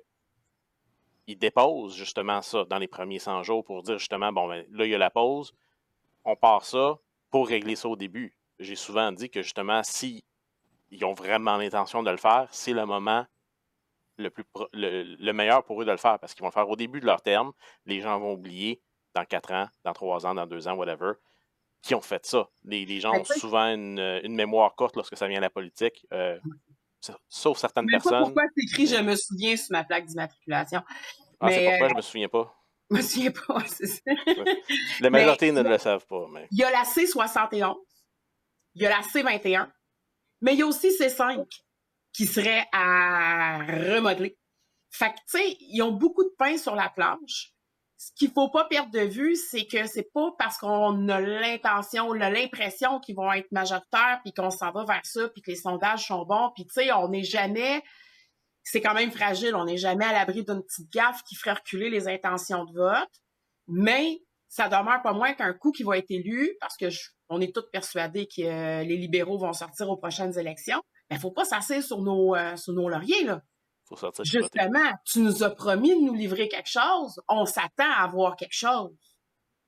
ils déposent justement ça dans les premiers 100 jours pour dire justement, bon, ben, là, il y a la pause, on part ça pour régler ça au début. J'ai souvent dit que justement, si ils ont vraiment l'intention de le faire, c'est le moment le meilleur pour eux de le faire parce qu'ils vont le faire au début de leur terme. Les gens vont oublier dans 4 ans, dans 3 ans, dans 2 ans, whatever, qui ont fait ça. Les gens
Ben,
ont
tu sais,
souvent une mémoire courte lorsque ça vient à la politique, sauf certaines
même pas
personnes.
pourquoi c'est écrit je me souviens sur ma plaque d'immatriculation.
Ah, c'est
Mais
pourquoi je me souviens pas.
je me souviens pas, ouais, c'est ça.
La
Mais
majorité ne le savent pas. Mais...
il y a la C71, il y a la C21, mais il y a aussi C5 qui serait à remodeler. Fait que, tu sais, ils ont beaucoup de pain sur la planche. Ce qu'il faut pas perdre de vue, c'est que c'est pas parce qu'on a l'intention, on a l'impression qu'ils vont être majoritaires, puis qu'on s'en va vers ça, puis que les sondages sont bons, puis tu sais, on n'est jamais, c'est quand même fragile, on n'est jamais à l'abri d'une petite gaffe qui ferait reculer les intentions de vote, mais ça demeure pas moins qu'un coup qui va être élu, parce que on est tous persuadés que les libéraux vont sortir aux prochaines élections, mais faut pas s'asseoir sur nos lauriers, là.
faut sortir puis voter.
Justement, tu nous as promis de nous livrer quelque chose, on s'attend à avoir quelque chose.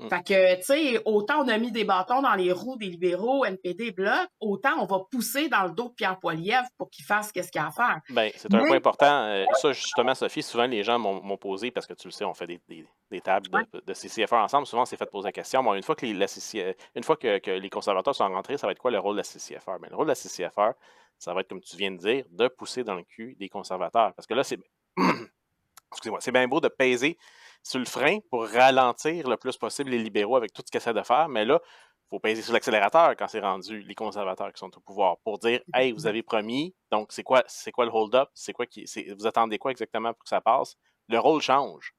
Fait que, tu sais, autant on a mis des bâtons dans les roues des libéraux, NPD, Bloc, autant on va pousser dans le dos de Pierre Poilievre pour qu'il fasse ce qu'il a à faire.
Ben, c'est un point important. Ça, justement, Sophie, souvent les gens m'ont posé, parce que tu le sais, on fait des tables de CCFR ensemble. Souvent, on s'est fait poser la question. Bon, une fois que les conservateurs sont rentrés, ça va être quoi le rôle de la CCFR? Ben, le rôle de la CCFR, ça va être, comme tu viens de dire, de pousser dans le cul des conservateurs. Parce que là, excusez-moi, c'est bien beau de peser sur le frein pour ralentir le plus possible les libéraux avec tout ce qu'ils essaient de faire, mais là, il faut peser sur l'accélérateur quand c'est rendu les conservateurs qui sont au pouvoir pour dire hey, vous avez promis, donc c'est quoi le hold-up? Vous attendez quoi exactement pour que ça passe? Le rôle change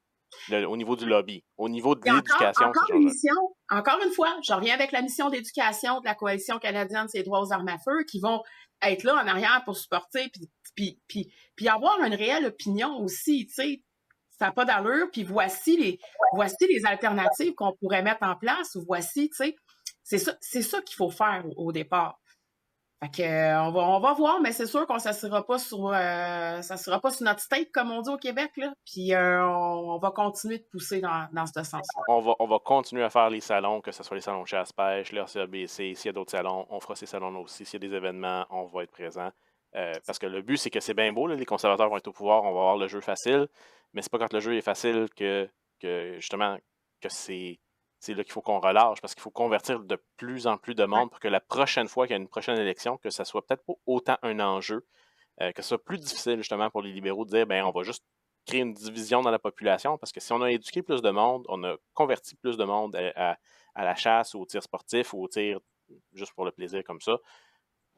au niveau du lobby, au niveau de
Et
l'éducation, ça change.
encore une fois, je reviens avec la mission d'éducation de la Coalition canadienne des droits aux armes à feu qui vont être là en arrière pour supporter puis avoir une réelle opinion aussi, tu sais. Ça n'a pas d'allure, puis voici les alternatives qu'on pourrait mettre en place, ou voici, tu sais, c'est ça qu'il faut faire au départ. Fait que, on va voir, mais c'est sûr qu'on s'assurera pas sur notre steak, comme on dit au Québec, là, puis on va continuer de pousser dans ce sens-là.
On va continuer à faire les salons, que ce soit les salons chasse-pêche, le RCABC, s'il y a d'autres salons, on fera ces salons-là aussi. S'il y a des événements, on va être présent. Parce que le but, c'est que c'est bien beau, là, les conservateurs vont être au pouvoir, on va avoir le jeu facile, mais c'est pas quand le jeu est facile que justement, que c'est c'est là qu'il faut qu'on relâche parce qu'il faut convertir de plus en plus de monde pour que la prochaine fois qu'il y a une prochaine élection, que ça soit peut-être pas autant un enjeu, que ce soit plus difficile justement pour les libéraux de dire, ben on va juste créer une division dans la population parce que si on a éduqué plus de monde, on a converti plus de monde à la chasse ou au tir sportif ou au tir juste pour le plaisir comme ça,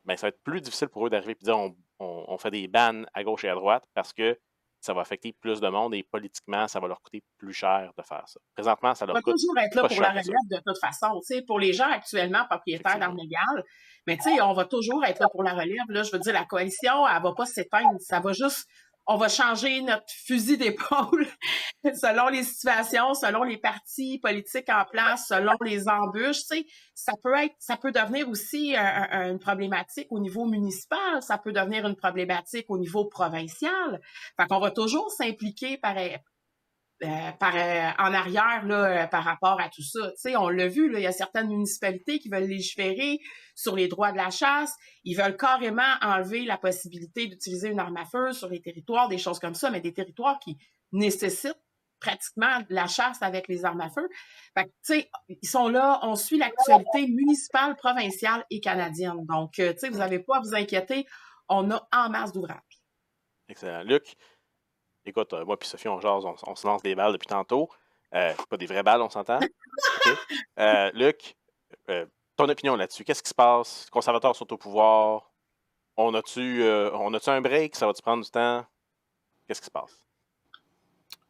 ben ça va être plus difficile pour eux d'arriver et de dire on fait des bans à gauche et à droite parce que ça va affecter plus de monde et politiquement, ça va leur coûter plus cher de faire ça. Présentement, ça
On
leur
va
coûte
toujours être là
pas
pour la
cher que
relève
ça.
de toute façon. Tu sais, pour les gens actuellement propriétaires
Effectivement.
d'armes légales, mais tu sais, on va toujours être là pour la relève. Là, je veux dire, la coalition, elle va pas s'éteindre. Ça va juste, on va changer notre fusil d'épaule selon les situations, selon les partis politiques en place, selon les embûches. Tu sais, ça peut devenir aussi une problématique au niveau municipal. Ça peut devenir une problématique au niveau provincial. Fait qu'on va toujours s'impliquer en arrière là, par rapport à tout ça. Tu sais, on l'a vu, là, il y a certaines municipalités qui veulent légiférer sur les droits de la chasse. Ils veulent carrément enlever la possibilité d'utiliser une arme à feu sur les territoires, des choses comme ça, mais des territoires qui nécessitent pratiquement de la chasse avec les armes à feu. Fait que, tu sais, ils sont là, on suit l'actualité municipale, provinciale et canadienne. Donc, tu sais, vous n'avez pas à vous inquiéter, on a en masse d'ouvrages.
Excellent. Luc, écoute, moi puis Sophie, on jase, on se lance des balles depuis tantôt. Pas des vraies balles, on s'entend? OK. Luc, ton opinion là-dessus, qu'est-ce qui se passe? Les conservateurs sont au pouvoir. On a-tu un break? Ça va-tu prendre du temps? Qu'est-ce qui se passe?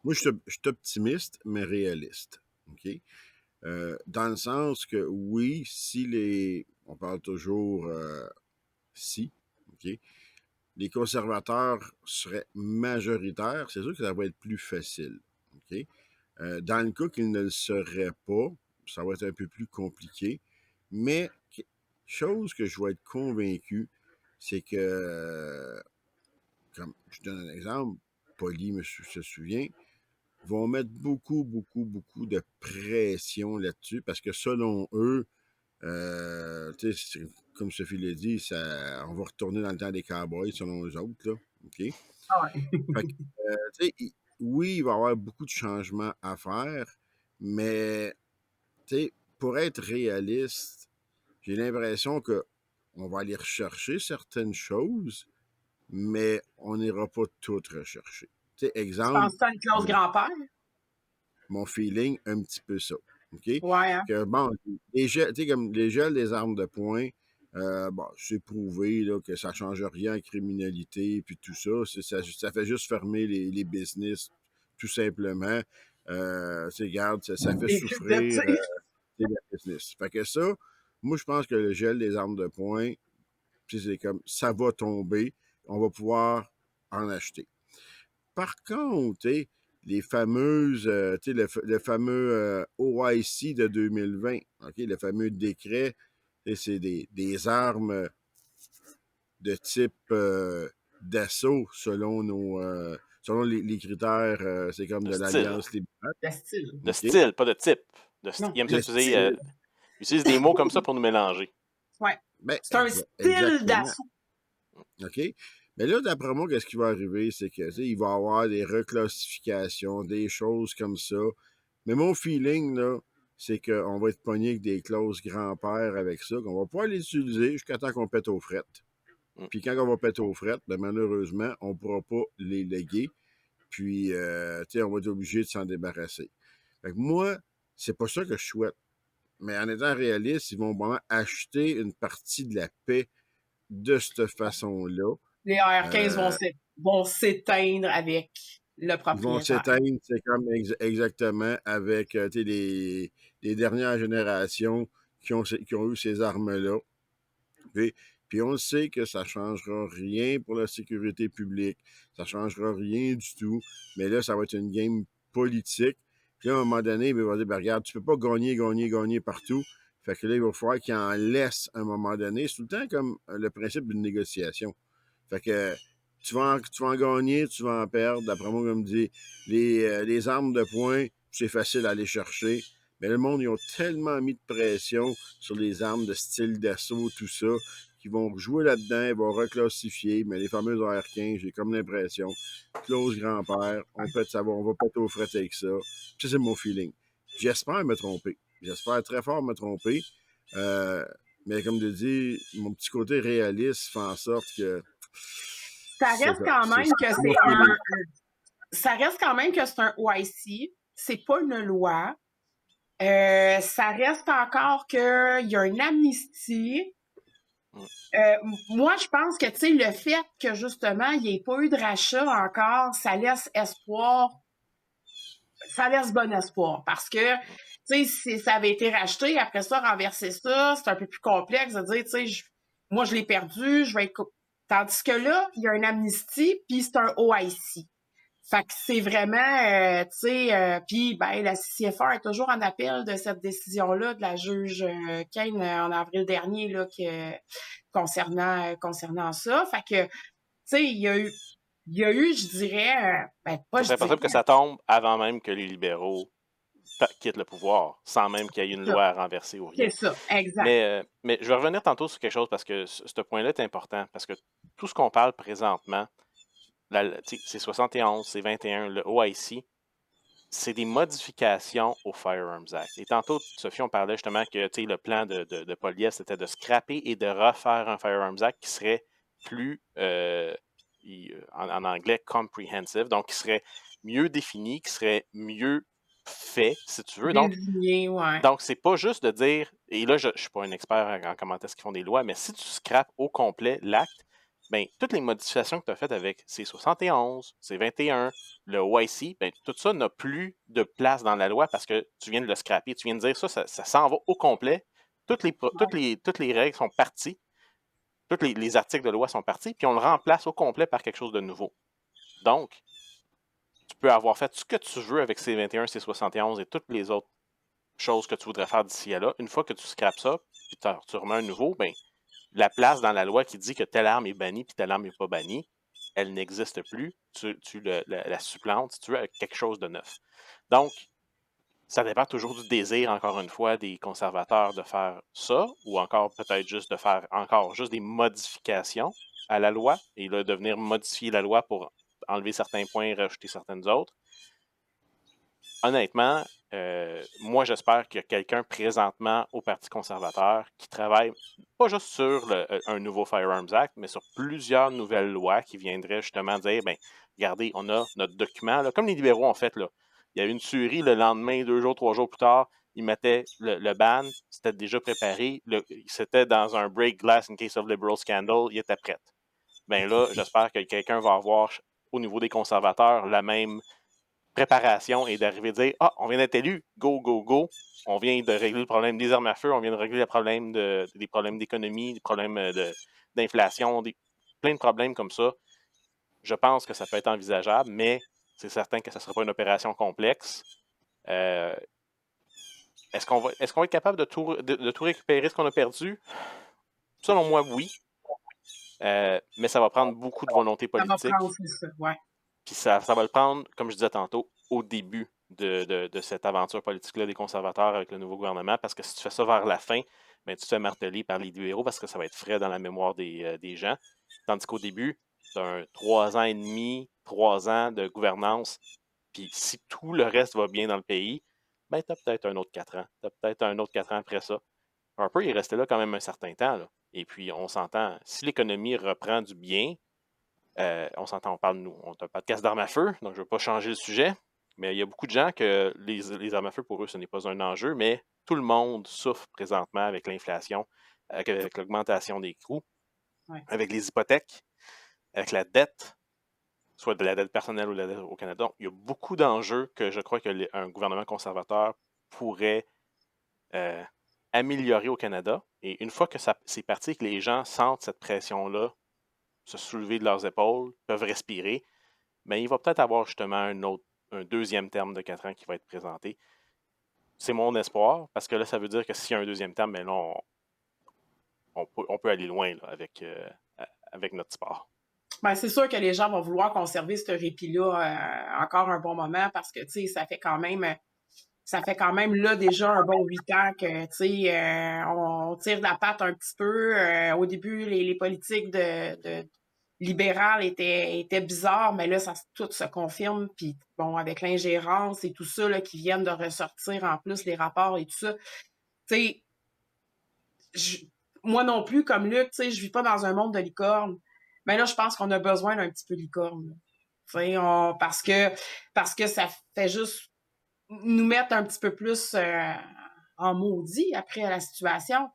Moi, je suis optimiste, mais réaliste. OK? Dans le sens que, oui, on parle toujours si, OK? Les conservateurs seraient majoritaires, c'est sûr que ça va être plus facile. OK? Dans le cas qu'ils ne le seraient pas, ça va être un peu plus compliqué. Mais, chose que je vais être convaincu, c'est que, comme je donne un exemple, Polly se souvient, vont mettre beaucoup, beaucoup, beaucoup de pression là-dessus parce que selon eux, comme Sophie l'a dit, on va retourner dans le temps des cowboys selon eux autres. Là, OK?
Ah ouais.
Fait que, oui, il va y avoir beaucoup de changements à faire, mais pour être réaliste, j'ai l'impression que on va aller rechercher certaines choses, mais on n'ira pas toutes rechercher.
Tu
Exemple,
penses à une clause grand-père?
mon feeling, un petit peu ça. OK?
Ouais, hein?
Que bon, comme les gels des armes de poing, bon, c'est prouvé là, que ça ne change rien en criminalité, puis tout ça. Ça fait juste fermer les business, tout simplement. Regarde, ça fait
Les clubs de
souffrir
tir.
la business. Fait que ça, moi, je pense que le gel des armes de poing, c'est comme ça va tomber, on va pouvoir en acheter. Par contre, les fameuses, le fameux OIC de 2020, OK, le fameux décret, c'est des armes de type d'assaut selon les critères, c'est comme
De
de
style.
l'Alliance libérale.
De style.
De
OK?
style, pas de type.
Non,
Il aime ça
Le
utiliser,
style.
utilise des mots comme ça pour nous mélanger.
Ouais.
Ben,
C'est un style
exactement.
d'assaut.
OK? Mais là, d'après moi, qu'est-ce qui va arriver? C'est que, il va y avoir des reclassifications, des choses comme ça. Mais mon feeling, là, c'est qu'on va être pogné avec des clauses grand-père avec ça, qu'on va pouvoir les utiliser jusqu'à temps qu'on pète aux frettes.
Mm.
Puis quand on va péter aux frettes, ben malheureusement, on ne pourra pas les léguer. Puis, on va être obligé de s'en débarrasser. Fait que moi, c'est pas ça que je souhaite. Mais en étant réaliste, ils vont vraiment acheter une partie de la paix de cette façon-là.
Les AR-15
Euh,
vont s'éteindre avec le
Ils vont
propriétaire.
s'éteindre, c'est comme exactement avec les dernières générations qui ont eu ces armes-là. Puis on sait que ça ne changera rien pour la sécurité publique. Ça ne changera rien du tout. Mais là, ça va être une game politique. Puis là, à un moment donné, il va dire, ben, regarde, tu ne peux pas gagner partout. Fait que là, il va falloir qu'il en laisse à un moment donné. C'est tout le temps comme le principe d'une négociation. Fait que tu vas en gagner, tu vas en perdre. D'après moi, comme dit, les armes de poing, c'est facile à aller chercher. Mais le monde, ils ont tellement mis de pression sur les armes de style d'assaut, tout ça, qu'ils vont jouer là-dedans, ils vont reclassifier. Mais les fameuses AR-15, j'ai comme l'impression, clause grand-père, on va péter aux frettes avec ça. Ça, c'est mon feeling. J'espère me tromper. J'espère très fort me tromper. Mais comme je dis, mon petit côté réaliste fait en sorte que
Ça reste quand même que c'est ça reste quand même que c'est un OIC, c'est pas une loi. Ça reste encore qu'il y a une amnistie. Moi, je pense que, tu sais, le fait que, justement, il n'y ait pas eu de rachat encore, ça laisse espoir, ça laisse bon espoir. Parce que, tu sais, si ça avait été racheté, après ça, renverser ça, c'est un peu plus complexe de dire, tu sais, moi, je l'ai perdu, je vais être... Tandis que là, il y a une amnistie, puis c'est un OIC. Fait que c'est vraiment, tu sais, puis ben la CCFR est toujours en appel de cette décision-là de la juge Kane en avril dernier là concernant ça. Fait que, tu sais, il y a eu, je dirais, ben pas
Ça
je
serait possible que
dirais,
ça tombe avant même que les libéraux quittent le pouvoir, sans même qu'il y ait une loi à renverser ou rien.
c'est ça, exact.
Mais je vais revenir tantôt sur quelque chose parce que ce point-là est important. Parce que tout ce qu'on parle présentement, c'est 71, c'est 21, le OIC, c'est des modifications au Firearms Act. Et tantôt, Sophie, on parlait justement que le plan de Poilievre, c'était de scraper et de refaire un Firearms Act qui serait plus, en anglais, comprehensive, donc qui serait mieux défini, qui serait mieux fait, si tu veux.
Désigné, ouais.
Donc c'est pas juste de dire, et là, je ne suis pas un expert en comment est-ce qu'ils font des lois, mais si tu scrapes au complet l'acte, ben, toutes les modifications que tu as faites avec C71, C21, le OIC, ben, tout ça n'a plus de place dans la loi parce que tu viens de le scraper. Tu viens de dire ça s'en va au complet. Toutes les règles sont parties. Tous les articles de loi sont partis, puis on le remplace au complet par quelque chose de nouveau. Donc, tu peux avoir fait ce que tu veux avec C21, C71 et toutes les autres choses que tu voudrais faire d'ici à là. Une fois que tu scrapes ça, puis tu remets un nouveau, ben, la place dans la loi qui dit que telle arme est bannie puis telle arme n'est pas bannie, elle n'existe plus. Tu la supplantes, si tu veux, avec quelque chose de neuf. Donc, ça dépend toujours du désir, encore une fois, des conservateurs de faire ça, ou encore peut-être juste de faire encore juste des modifications à la loi, et là, de venir modifier la loi pour enlever certains points et rajouter certaines autres. Honnêtement, moi, j'espère qu'il y a quelqu'un présentement au Parti conservateur qui travaille pas juste sur un nouveau Firearms Act, mais sur plusieurs nouvelles lois qui viendraient justement dire, ben, regardez, on a notre document, là, comme les libéraux ont fait, là. Il y a eu une tuerie le lendemain, 2 jours, 3 jours plus tard, ils mettaient le ban, c'était déjà préparé, c'était dans un break glass in case of liberal scandal, il était prêt. Ben là, j'espère que quelqu'un va avoir au niveau des conservateurs la même préparation et d'arriver à dire « Ah, on vient d'être élu, go, go, go. On vient de régler le problème des armes à feu, on vient de régler le problème des problèmes d'économie, des problèmes d'inflation, plein de problèmes comme ça. » Je pense que ça peut être envisageable, mais c'est certain que ça ne sera pas une opération complexe. Est-ce qu'on va être capable de tout récupérer ce qu'on a perdu? Selon moi, oui. Mais ça va prendre beaucoup de volonté
Ça va
politique.
prendre, c'est ça, ouais.
Puis ça va le prendre, comme je disais tantôt, au début de cette aventure politique-là des conservateurs avec le nouveau gouvernement, parce que si tu fais ça vers la fin, ben, tu te fais marteler par les libéraux parce que ça va être frais dans la mémoire des gens. Tandis qu'au début, tu as 3 ans et demi, 3 ans de gouvernance, puis si tout le reste va bien dans le pays, ben, tu as peut-être un autre 4 ans. Tu as peut-être un autre 4 ans après ça. Harper, il est resté là quand même un certain temps. Là. Et puis, on s'entend, si l'économie reprend du bien, on s'entend, on parle, nous, on a un podcast d'armes à feu, donc je ne veux pas changer le sujet, mais il y a beaucoup de gens que les armes à feu, pour eux, ce n'est pas un enjeu, mais tout le monde souffre présentement avec l'inflation, avec l'augmentation des coûts,
Ouais.
avec les hypothèques, avec la dette, soit de la dette personnelle ou de la dette au Canada. Donc, il y a beaucoup d'enjeux que je crois qu'un gouvernement conservateur pourrait améliorer au Canada. Et une fois que c'est parti et que les gens sentent cette pression-là se soulever de leurs épaules, peuvent respirer, mais il va peut-être avoir justement un deuxième terme de 4 ans qui va être présenté. C'est mon espoir, parce que là, ça veut dire que s'il y a un deuxième terme, ben là, on peut aller loin là, avec notre sport.
Ben, c'est sûr que les gens vont vouloir conserver ce répit-là encore un bon moment parce que, tu sais, ça fait quand même là déjà un bon 8 ans que, tu sais, on tire de la patte un petit peu. Au début, les politiques libéral était bizarre, mais là, tout se confirme. Puis bon, avec l'ingérence et tout ça là, qui viennent de ressortir en plus, les rapports et tout ça, tu sais, moi non plus, comme Luc, tu sais, je vis pas dans un monde de licorne. Mais là, je pense qu'on a besoin d'un petit peu de licorne. Tu sais, parce que ça fait juste nous mettre un petit peu plus en maudit après la situation.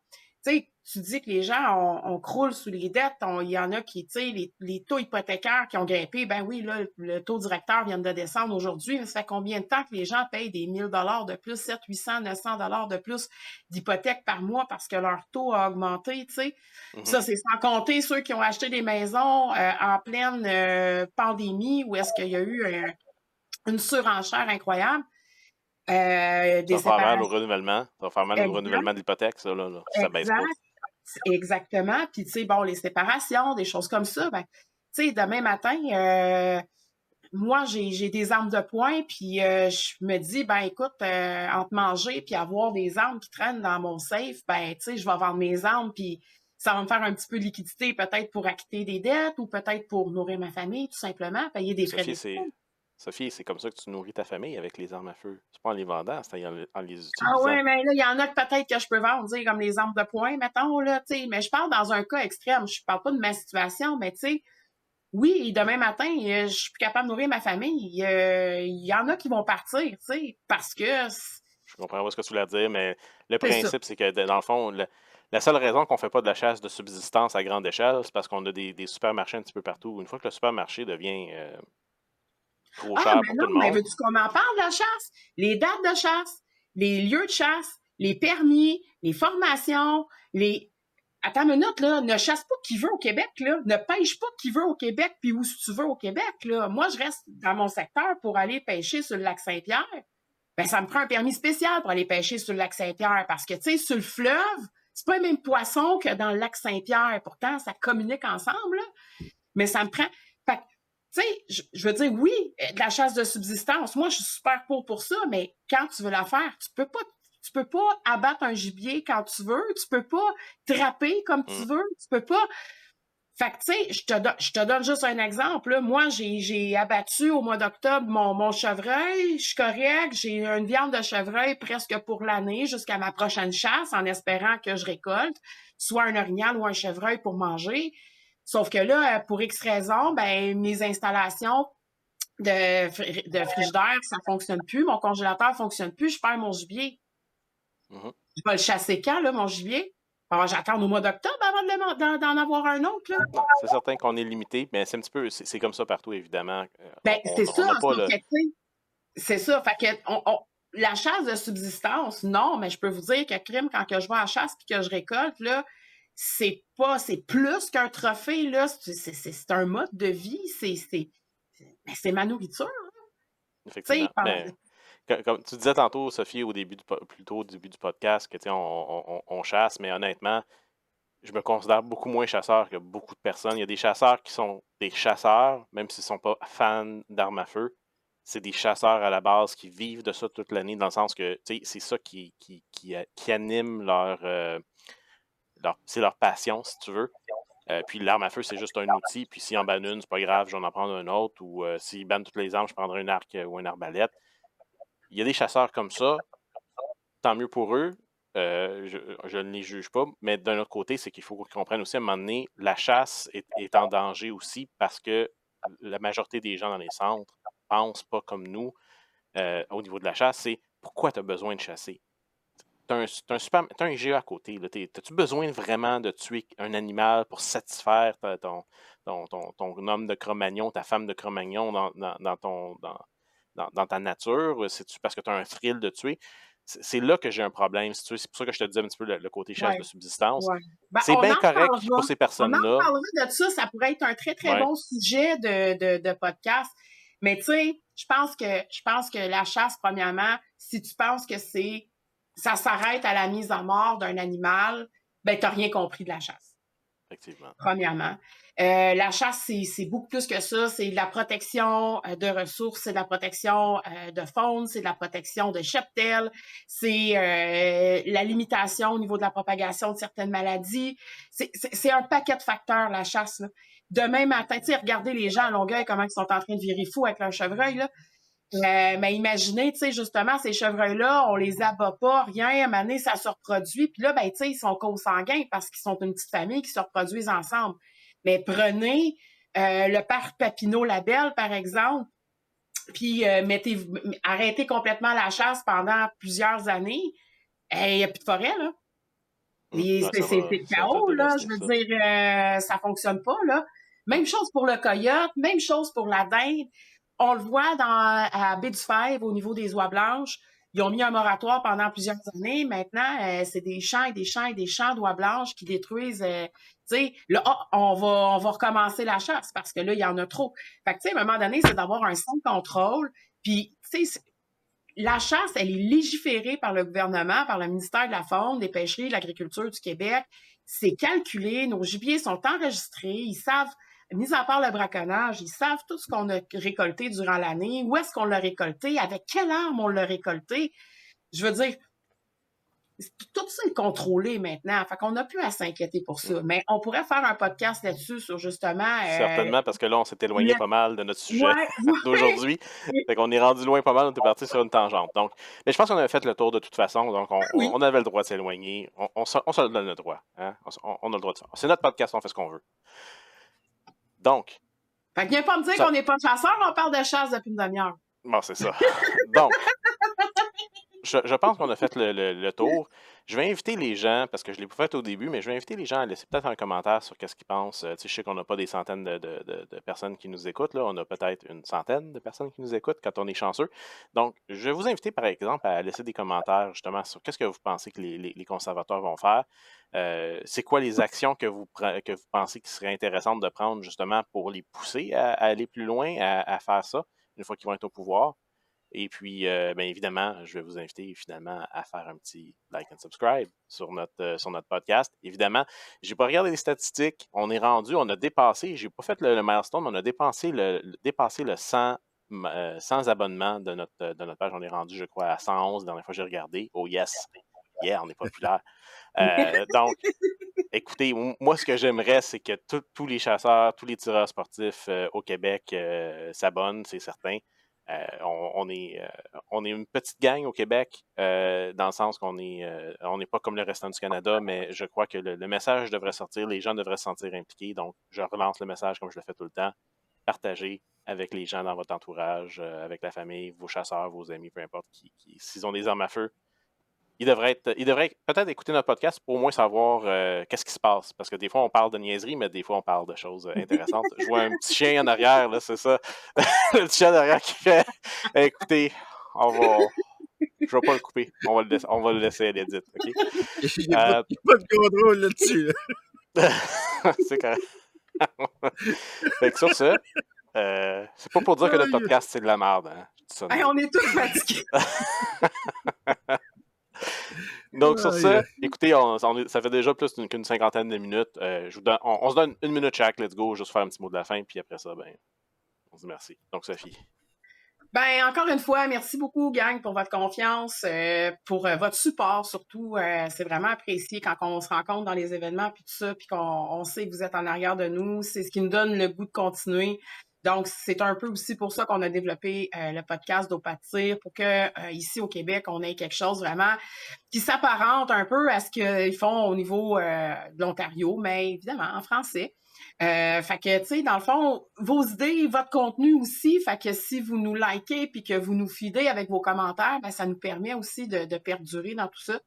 Tu sais, tu dis que les gens, on croule sous les dettes. Il y en a qui, tu sais, les taux hypothécaires qui ont grimpé. Ben oui, là, le taux directeur vient de descendre aujourd'hui. Ça fait combien de temps que les gens payent des 1 000 $ de plus, 700, 800, 900 $ de plus d'hypothèque par mois parce que leur taux a augmenté, tu sais. Ça, c'est sans compter ceux qui ont acheté des maisons en pleine pandémie où est-ce qu'il y a eu une surenchère incroyable.
Ça
Des
va faire mal au
séparations.
renouvellement. Ça va faire mal au renouvellement de l'hypothèque, ça, là. Ça baisse pas.
Exactement. Puis, tu sais, bon, les séparations, des choses comme ça, ben, tu sais, demain matin, moi, j'ai des armes de poing, puis je me dis, ben, écoute, entre manger puis avoir des armes qui traînent dans mon safe, ben, tu sais, je vais vendre mes armes, puis ça va me faire un petit peu de liquidité, peut-être pour acquitter des dettes ou peut-être pour nourrir ma famille, tout simplement, payer des frais d'études.
Sophie, c'est comme ça que tu nourris ta famille avec les armes à feu. C'est pas en les vendant, c'est en les
Ah
utilisant.
ouais, mais là, il y en a que peut-être que je peux vendre, tu sais, comme les armes de poing, mettons, là, tu sais. Mais je parle dans un cas extrême. Je parle pas de ma situation, mais tu sais, oui, demain matin, je suis plus capable de nourrir ma famille. Il y en a qui vont partir, tu sais, parce que
Je comprends pas ce que tu voulais dire, mais le
c'est ça.
principe, c'est que dans le fond, la seule raison qu'on fait pas de la chasse de subsistance à grande échelle, c'est parce qu'on a des supermarchés un petit peu partout. Une fois que le supermarché devient trop
Ah,
cher
mais
pour
non,
tout le
mais
monde,
veux-tu qu'on en parle de la chasse? Les dates de chasse, les lieux de chasse, les permis, les formations, les... Attends une minute, là, ne chasse pas qui veut au Québec, là. Ne pêche pas qui veut au Québec, puis où tu veux au Québec, là. Moi, je reste dans mon secteur pour aller pêcher sur le lac Saint-Pierre. Ben, ça me prend un permis spécial pour aller pêcher sur le lac Saint-Pierre, parce que, tu sais, sur le fleuve, c'est pas les mêmes poissons que dans le lac Saint-Pierre. Pourtant, ça communique ensemble, là. Mais ça me prend... Fait que, tu sais, je veux dire, oui, de la chasse de subsistance. Moi, je suis super pour ça, mais quand tu veux la faire, tu peux pas abattre un gibier quand tu veux, tu peux pas trapper comme tu veux, tu peux pas. Fait que, tu sais, je te donne juste un exemple, là. Moi, j'ai abattu au mois d'octobre mon chevreuil, je suis correct, j'ai une viande de chevreuil presque pour l'année jusqu'à ma prochaine chasse en espérant que je récolte soit un orignal ou un chevreuil pour manger. Sauf que là, pour X raisons, ben, mes installations de frigidaire, ça fonctionne plus, mon congélateur fonctionne plus, je perds mon gibier. Je vais le chasser quand, là, mon gibiet? Alors, j'attends au mois d'octobre avant d'en avoir un autre, là.
non, c'est certain qu'on est limité, mais c'est un petit peu, c'est comme ça partout, évidemment.
Ben, c'est ça,
On n'a pas le...
c'est ça. Fait que la chasse de subsistance, non, mais je peux vous dire que crime, quand que je vais à la chasse puis que je récolte, là, c'est plus qu'un trophée, là. C'est un mode de vie. C'est ma nourriture.
Effectivement. Mais comme tu disais tantôt, Sophie, plutôt au début du podcast, que on chasse, mais honnêtement, je me considère beaucoup moins chasseur que beaucoup de personnes. Il y a des chasseurs qui sont des chasseurs, même s'ils ne sont pas fans d'armes à feu. C'est des chasseurs à la base qui vivent de ça toute l'année, dans le sens que c'est ça qui anime c'est leur passion, si tu veux. Puis l'arme à feu, c'est juste un outil. Puis s'ils en bannent une, c'est pas grave, je vais en prendre un autre. Ou s'ils bannent toutes les armes, je prendrai un arc ou une arbalète. Il y a des chasseurs comme ça, tant mieux pour eux. Je ne les juge pas, mais d'un autre côté, c'est qu'il faut qu'ils comprennent aussi à un moment donné, la chasse est en danger aussi parce que la majorité des gens dans les centres pensent pas comme nous au niveau de la chasse. C'est pourquoi tu as besoin de chasser? T'as un IGA à côté. As-tu besoin vraiment de tuer un animal pour satisfaire ton homme de Cro-Magnon, ta femme de Cro-Magnon dans ta nature? C'est-tu parce que tu as un thrill de tuer? C'est là que j'ai un problème, si tu veux. C'est pour ça que je te disais un petit peu le côté chasse de subsistance.
Ouais. Ben,
c'est bien correct pour ces
on en
personnes-là.
parlera de ça. Ça pourrait être un très, très bon sujet de podcast. Mais tu sais, je pense que la chasse, premièrement, si tu penses que ça s'arrête à la mise à mort d'un animal, ben t'as rien compris de la chasse.
Effectivement.
Premièrement. La chasse, c'est beaucoup plus que ça. C'est de la protection de ressources, c'est de la protection de faune, c'est de la protection de cheptels, c'est la limitation au niveau de la propagation de certaines maladies. C'est un paquet de facteurs, la chasse, là. demain matin, tu sais, regardez les gens à Longueuil, comment ils sont en train de virer fous avec leur chevreuil, là. Mais imaginez, tu sais, justement, ces chevreuils-là, on les abat pas, rien, à un moment donné, ça se reproduit. Puis là, ben, tu sais, ils sont consanguins parce qu'ils sont une petite famille qui se reproduisent ensemble. Mais prenez le parc Papineau-Labelle, par exemple, puis arrêtez complètement la chasse pendant plusieurs années. Il n'y a plus de forêt, là.
Ouais,
C'est le chaos, là. Je veux dire, ça fonctionne pas, là. Même chose pour le coyote, même chose pour la dinde. On le voit à Baie-du-Fèvre, au niveau des oies blanches. Ils ont mis un moratoire pendant plusieurs années. Maintenant, c'est des champs et des champs et des champs d'oies blanches qui détruisent. Tu sais, là, on va recommencer la chasse parce que là, il y en a trop. Fait que, tu sais, à un moment donné, c'est d'avoir un sans contrôle. Puis, tu sais, la chasse, elle est légiférée par le gouvernement, par le ministère de la Faune, des Pêcheries, de l'Agriculture du Québec. C'est calculé, nos gibiers sont enregistrés, ils savent, mis à part le braconnage, ils savent tout ce qu'on a récolté durant l'année, où est-ce qu'on l'a récolté, avec quelle arme on l'a récolté. Je veux dire, tout ça est contrôlé maintenant. Fait qu'on n'a plus à s'inquiéter pour ça. Mais on pourrait faire un podcast là-dessus sur justement...
Certainement, parce que là, on s'est éloigné pas mal de notre sujet
Ouais,
d'aujourd'hui. Fait qu'on est rendu loin pas mal, on est parti sur une tangente. Donc, mais je pense qu'on avait fait le tour de toute façon, donc
oui.
on avait le droit de s'éloigner. On se donne le droit. Hein? On a le droit de ça. C'est notre podcast, on fait ce qu'on veut. Donc...
Fait que viens pas me dire qu'on n'est pas chasseurs, on parle de chasse depuis une demi-heure.
Bon, c'est ça. Donc... Je pense qu'on a fait le tour. Je vais inviter les gens, parce que je ne l'ai pas fait au début, mais je vais inviter les gens à laisser peut-être un commentaire sur qu'est-ce qu'ils pensent. Tu sais, je sais qu'on n'a pas des centaines de personnes qui nous écoutent. Là. On a peut-être une centaine de personnes qui nous écoutent quand on est chanceux. Donc, je vais vous inviter, par exemple, à laisser des commentaires justement sur qu'est-ce que vous pensez que les conservateurs vont faire. C'est quoi les actions que vous pensez qui seraient intéressantes de prendre justement pour les pousser à aller plus loin, à faire ça, une fois qu'ils vont être au pouvoir. Et puis, bien évidemment, je vais vous inviter finalement à faire un petit like and subscribe sur notre podcast. Évidemment, je n'ai pas regardé les statistiques. On est rendu, on a dépassé, je n'ai pas fait le milestone, mais on a dépassé le 100 abonnements de notre page. On est rendu, je crois, à 111 la dernière fois que j'ai regardé. Oh yes! Yeah, on est populaire. Donc, écoutez, moi, ce que j'aimerais, c'est que tous les chasseurs, tous les tireurs sportifs au Québec s'abonnent, c'est certain. On est une petite gang au Québec, dans le sens qu'on on n'est pas comme le restant du Canada, mais je crois que le message devrait sortir, les gens devraient se sentir impliqués. Donc, je relance le message comme je le fais tout le temps. Partagez avec les gens dans votre entourage, avec la famille, vos chasseurs, vos amis, peu importe, s'ils ont des armes à feu. Ils devraient peut-être écouter notre podcast pour au moins savoir qu'est-ce qui se passe. Parce que des fois, on parle de niaiseries, mais des fois, on parle de choses intéressantes. Je vois un petit chien en arrière, là, c'est ça. Le petit chien en arrière qui fait écoutez, je vais pas le couper. On va le laisser à l'édite. OK?
Il n'y a pas de contrôle là-dessus. Là.
C'est correct. Fait que sur ça, c'est pas pour dire que notre podcast, c'est de la merde. Hein?
Hey, on est tous fatigués.
Donc, sur ça, écoutez, ça fait déjà plus qu'une cinquantaine de minutes. On se donne une minute chaque, let's go, juste faire un petit mot de la fin, puis après ça, ben, on se dit merci. Donc, Sophie.
Ben, encore une fois, merci beaucoup, gang, pour votre confiance, pour votre support, surtout. C'est vraiment apprécié quand on se rencontre dans les événements, puis tout ça, puis qu'on sait que vous êtes en arrière de nous. C'est ce qui nous donne le goût de continuer. Donc, c'est un peu aussi pour ça qu'on a développé le podcast d'Opatir, pour que ici au Québec, on ait quelque chose vraiment qui s'apparente un peu à ce qu'ils font au niveau de l'Ontario, mais évidemment en français. Fait que, tu sais, dans le fond, vos idées, votre contenu aussi, fait que si vous nous likez puis que vous nous feedez avec vos commentaires, ben ça nous permet aussi de perdurer dans tout ça.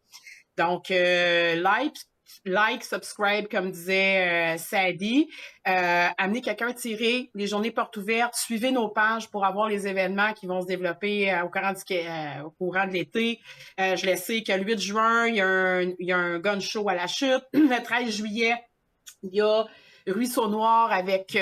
Donc, like, subscribe, comme disait Sadie. Amenez quelqu'un tirer les journées portes ouvertes. Suivez nos pages pour avoir les événements qui vont se développer au courant de l'été. Je le sais que le 8 juin, il y a un gun show à la chute. Le 13 juillet, il y a Ruisseau Noir avec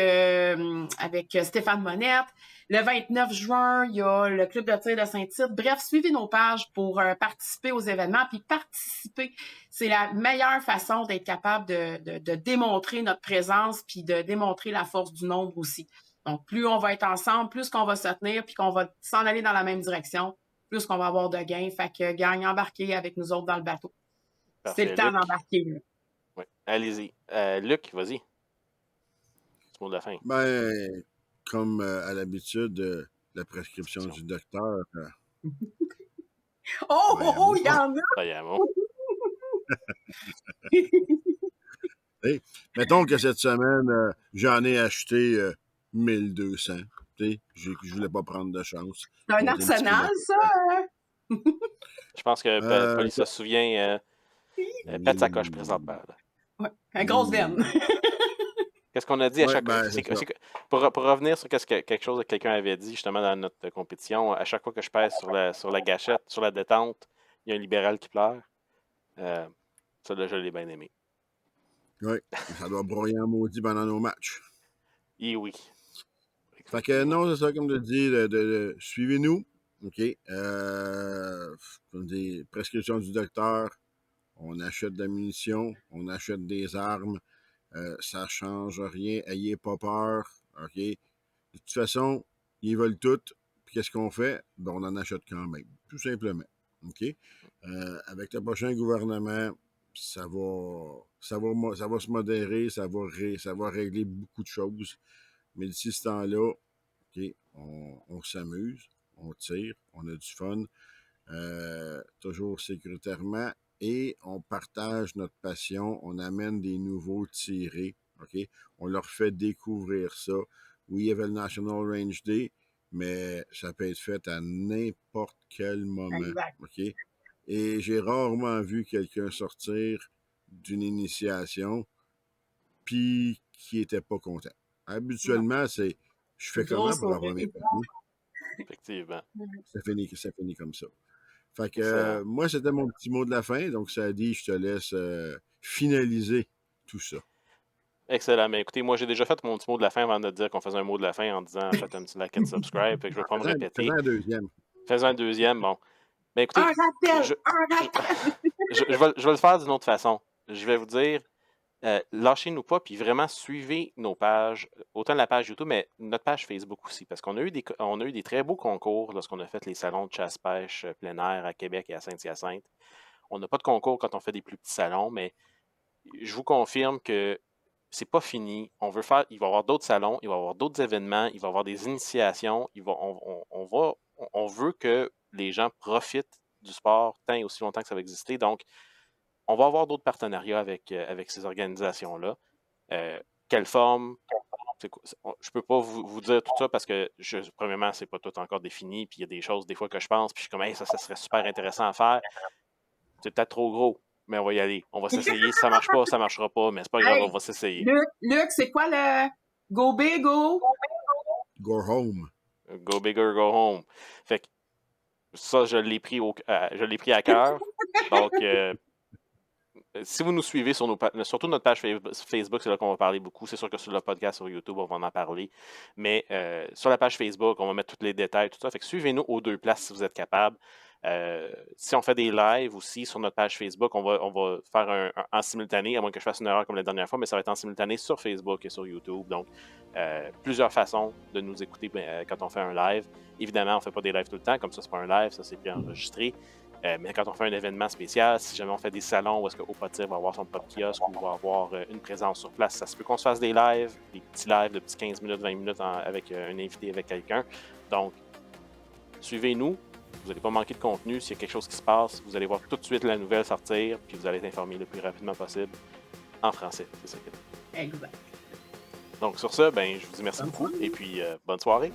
Stéphane Monette. Le 29 juin, il y a le Club de tir de Saint-Tite. Bref, suivez nos pages pour participer aux événements. Puis participer, c'est la meilleure façon d'être capable de démontrer notre présence puis de démontrer la force du nombre aussi. Donc, plus on va être ensemble, plus qu'on va se tenir puis qu'on va s'en aller dans la même direction, plus qu'on va avoir de gains. Fait que gagne, embarquez avec nous autres dans le bateau.
Parfait,
c'est le temps d'embarquer.
Oui, allez-y. Luc, vas-y. mot de la fin.
Ben, comme à l'habitude, la prescription du docteur.
Oh, il y en a!
Vayamo.
Hey, mettons que cette semaine, j'en ai acheté 1200. Je voulais pas prendre de chance.
C'est un arsenal, ça!
Je pense que Paulie se souvient, pète sa coche présentement.
Ouais, une grosse veine.
Qu'est-ce qu'on a dit à
Ouais,
chaque
ben,
c'est
c'est
que-
ça.
c'est que- pour revenir sur quelque chose que quelqu'un avait dit justement dans notre compétition, à chaque fois que je pèse sur la gâchette, sur la détente, il y a un libéral qui pleure. Ça, là, je l'ai bien aimé.
Oui, ça doit broyer en maudit pendant nos matchs.
Et oui.
Fait que non, c'est ça, comme je dis, suivez-nous. OK. Comme des prescriptions du docteur, on achète de la munition, on achète des armes. Ça change rien. Ayez pas peur. OK. De toute façon, ils veulent tout. Puis qu'est-ce qu'on fait? Ben, on en achète quand même. Tout simplement. OK? Avec le prochain gouvernement, ça va se modérer, ça va régler beaucoup de choses. Mais d'ici ce temps-là, OK, on s'amuse, on tire, on a du fun, toujours sécuritairement, et on partage notre passion, on amène des nouveaux tirés, OK? On leur fait découvrir ça. Oui, il y avait le National Range Day, mais ça peut être fait à n'importe quel moment,
Exact.
OK? Et j'ai rarement vu quelqu'un sortir d'une initiation puis qui était pas content. Habituellement, c'est je fais comment pour avoir mes permis?
Effectivement.
Ça finit comme ça. Fait que
Excellent.
moi, c'était mon petit mot de la fin. Donc, ça dit, je te laisse finaliser tout ça.
Excellent. Mais écoutez, moi, j'ai déjà fait mon petit mot de la fin avant de dire qu'on faisait un mot de la fin en disant faites un petit like and subscribe. Fait que je vais pas me répéter.
Faisant un deuxième.
Faisons un deuxième. Bon. Ben écoutez,
Un rappel!
je,
Un rappel!
je vais le faire d'une autre façon. Je vais vous dire, lâchez-nous pas, puis vraiment suivez nos pages, autant la page YouTube, mais notre page Facebook aussi, parce qu'on a eu des très beaux concours lorsqu'on a fait les salons de chasse-pêche plein air à Québec et à Saint-Hyacinthe. On n'a pas de concours quand on fait des plus petits salons, mais je vous confirme que c'est pas fini. Il va y avoir d'autres salons, il va y avoir d'autres événements, il va y avoir des initiations. On veut que les gens profitent du sport tant et aussi longtemps que ça va exister. Donc, on va avoir d'autres partenariats avec ces organisations-là. Quelle forme? Je ne peux pas vous dire tout ça parce que, premièrement, c'est pas tout encore défini. Puis il y a des choses, des fois, que je pense. Puis je suis comme, hey, ça serait super intéressant à faire. C'est peut-être trop gros, mais on va y aller. On va s'essayer. Si ça marche pas, ça marchera pas. Mais c'est pas grave,
Hey,
on va s'essayer.
Luc, c'est quoi le Go Big Go?
Go home.
Go big or go home. Fait que ça, je l'ai pris à cœur. Donc, si vous nous suivez surtout notre page Facebook, c'est là qu'on va parler beaucoup. C'est sûr que sur le podcast, sur YouTube, on va en parler. Mais sur la page Facebook, on va mettre tous les détails, tout ça. Fait que suivez-nous aux deux places si vous êtes capable. Si on fait des lives aussi sur notre page Facebook, on va faire en simultané, à moins que je fasse une erreur comme la dernière fois, mais ça va être en simultané sur Facebook et sur YouTube. Donc, plusieurs façons de nous écouter quand on fait un live. Évidemment, on ne fait pas des lives tout le temps, comme ça, c'est pas un live, ça c'est bien enregistré. Mais quand on fait un événement spécial, si jamais on fait des salons où est-ce que Opatir va avoir son propre kiosque ou va avoir une présence sur place, ça se peut qu'on se fasse des lives, des petits lives de petits 15 minutes, 20 minutes avec un invité, avec quelqu'un. Donc, suivez-nous. Vous n'allez pas manquer de contenu. S'il y a quelque chose qui se passe, vous allez voir tout de suite la nouvelle sortir, puis vous allez être informé le plus rapidement possible en français. C'est ça.
Exact.
Donc, sur ce, je vous dis merci beaucoup et puis bonne soirée.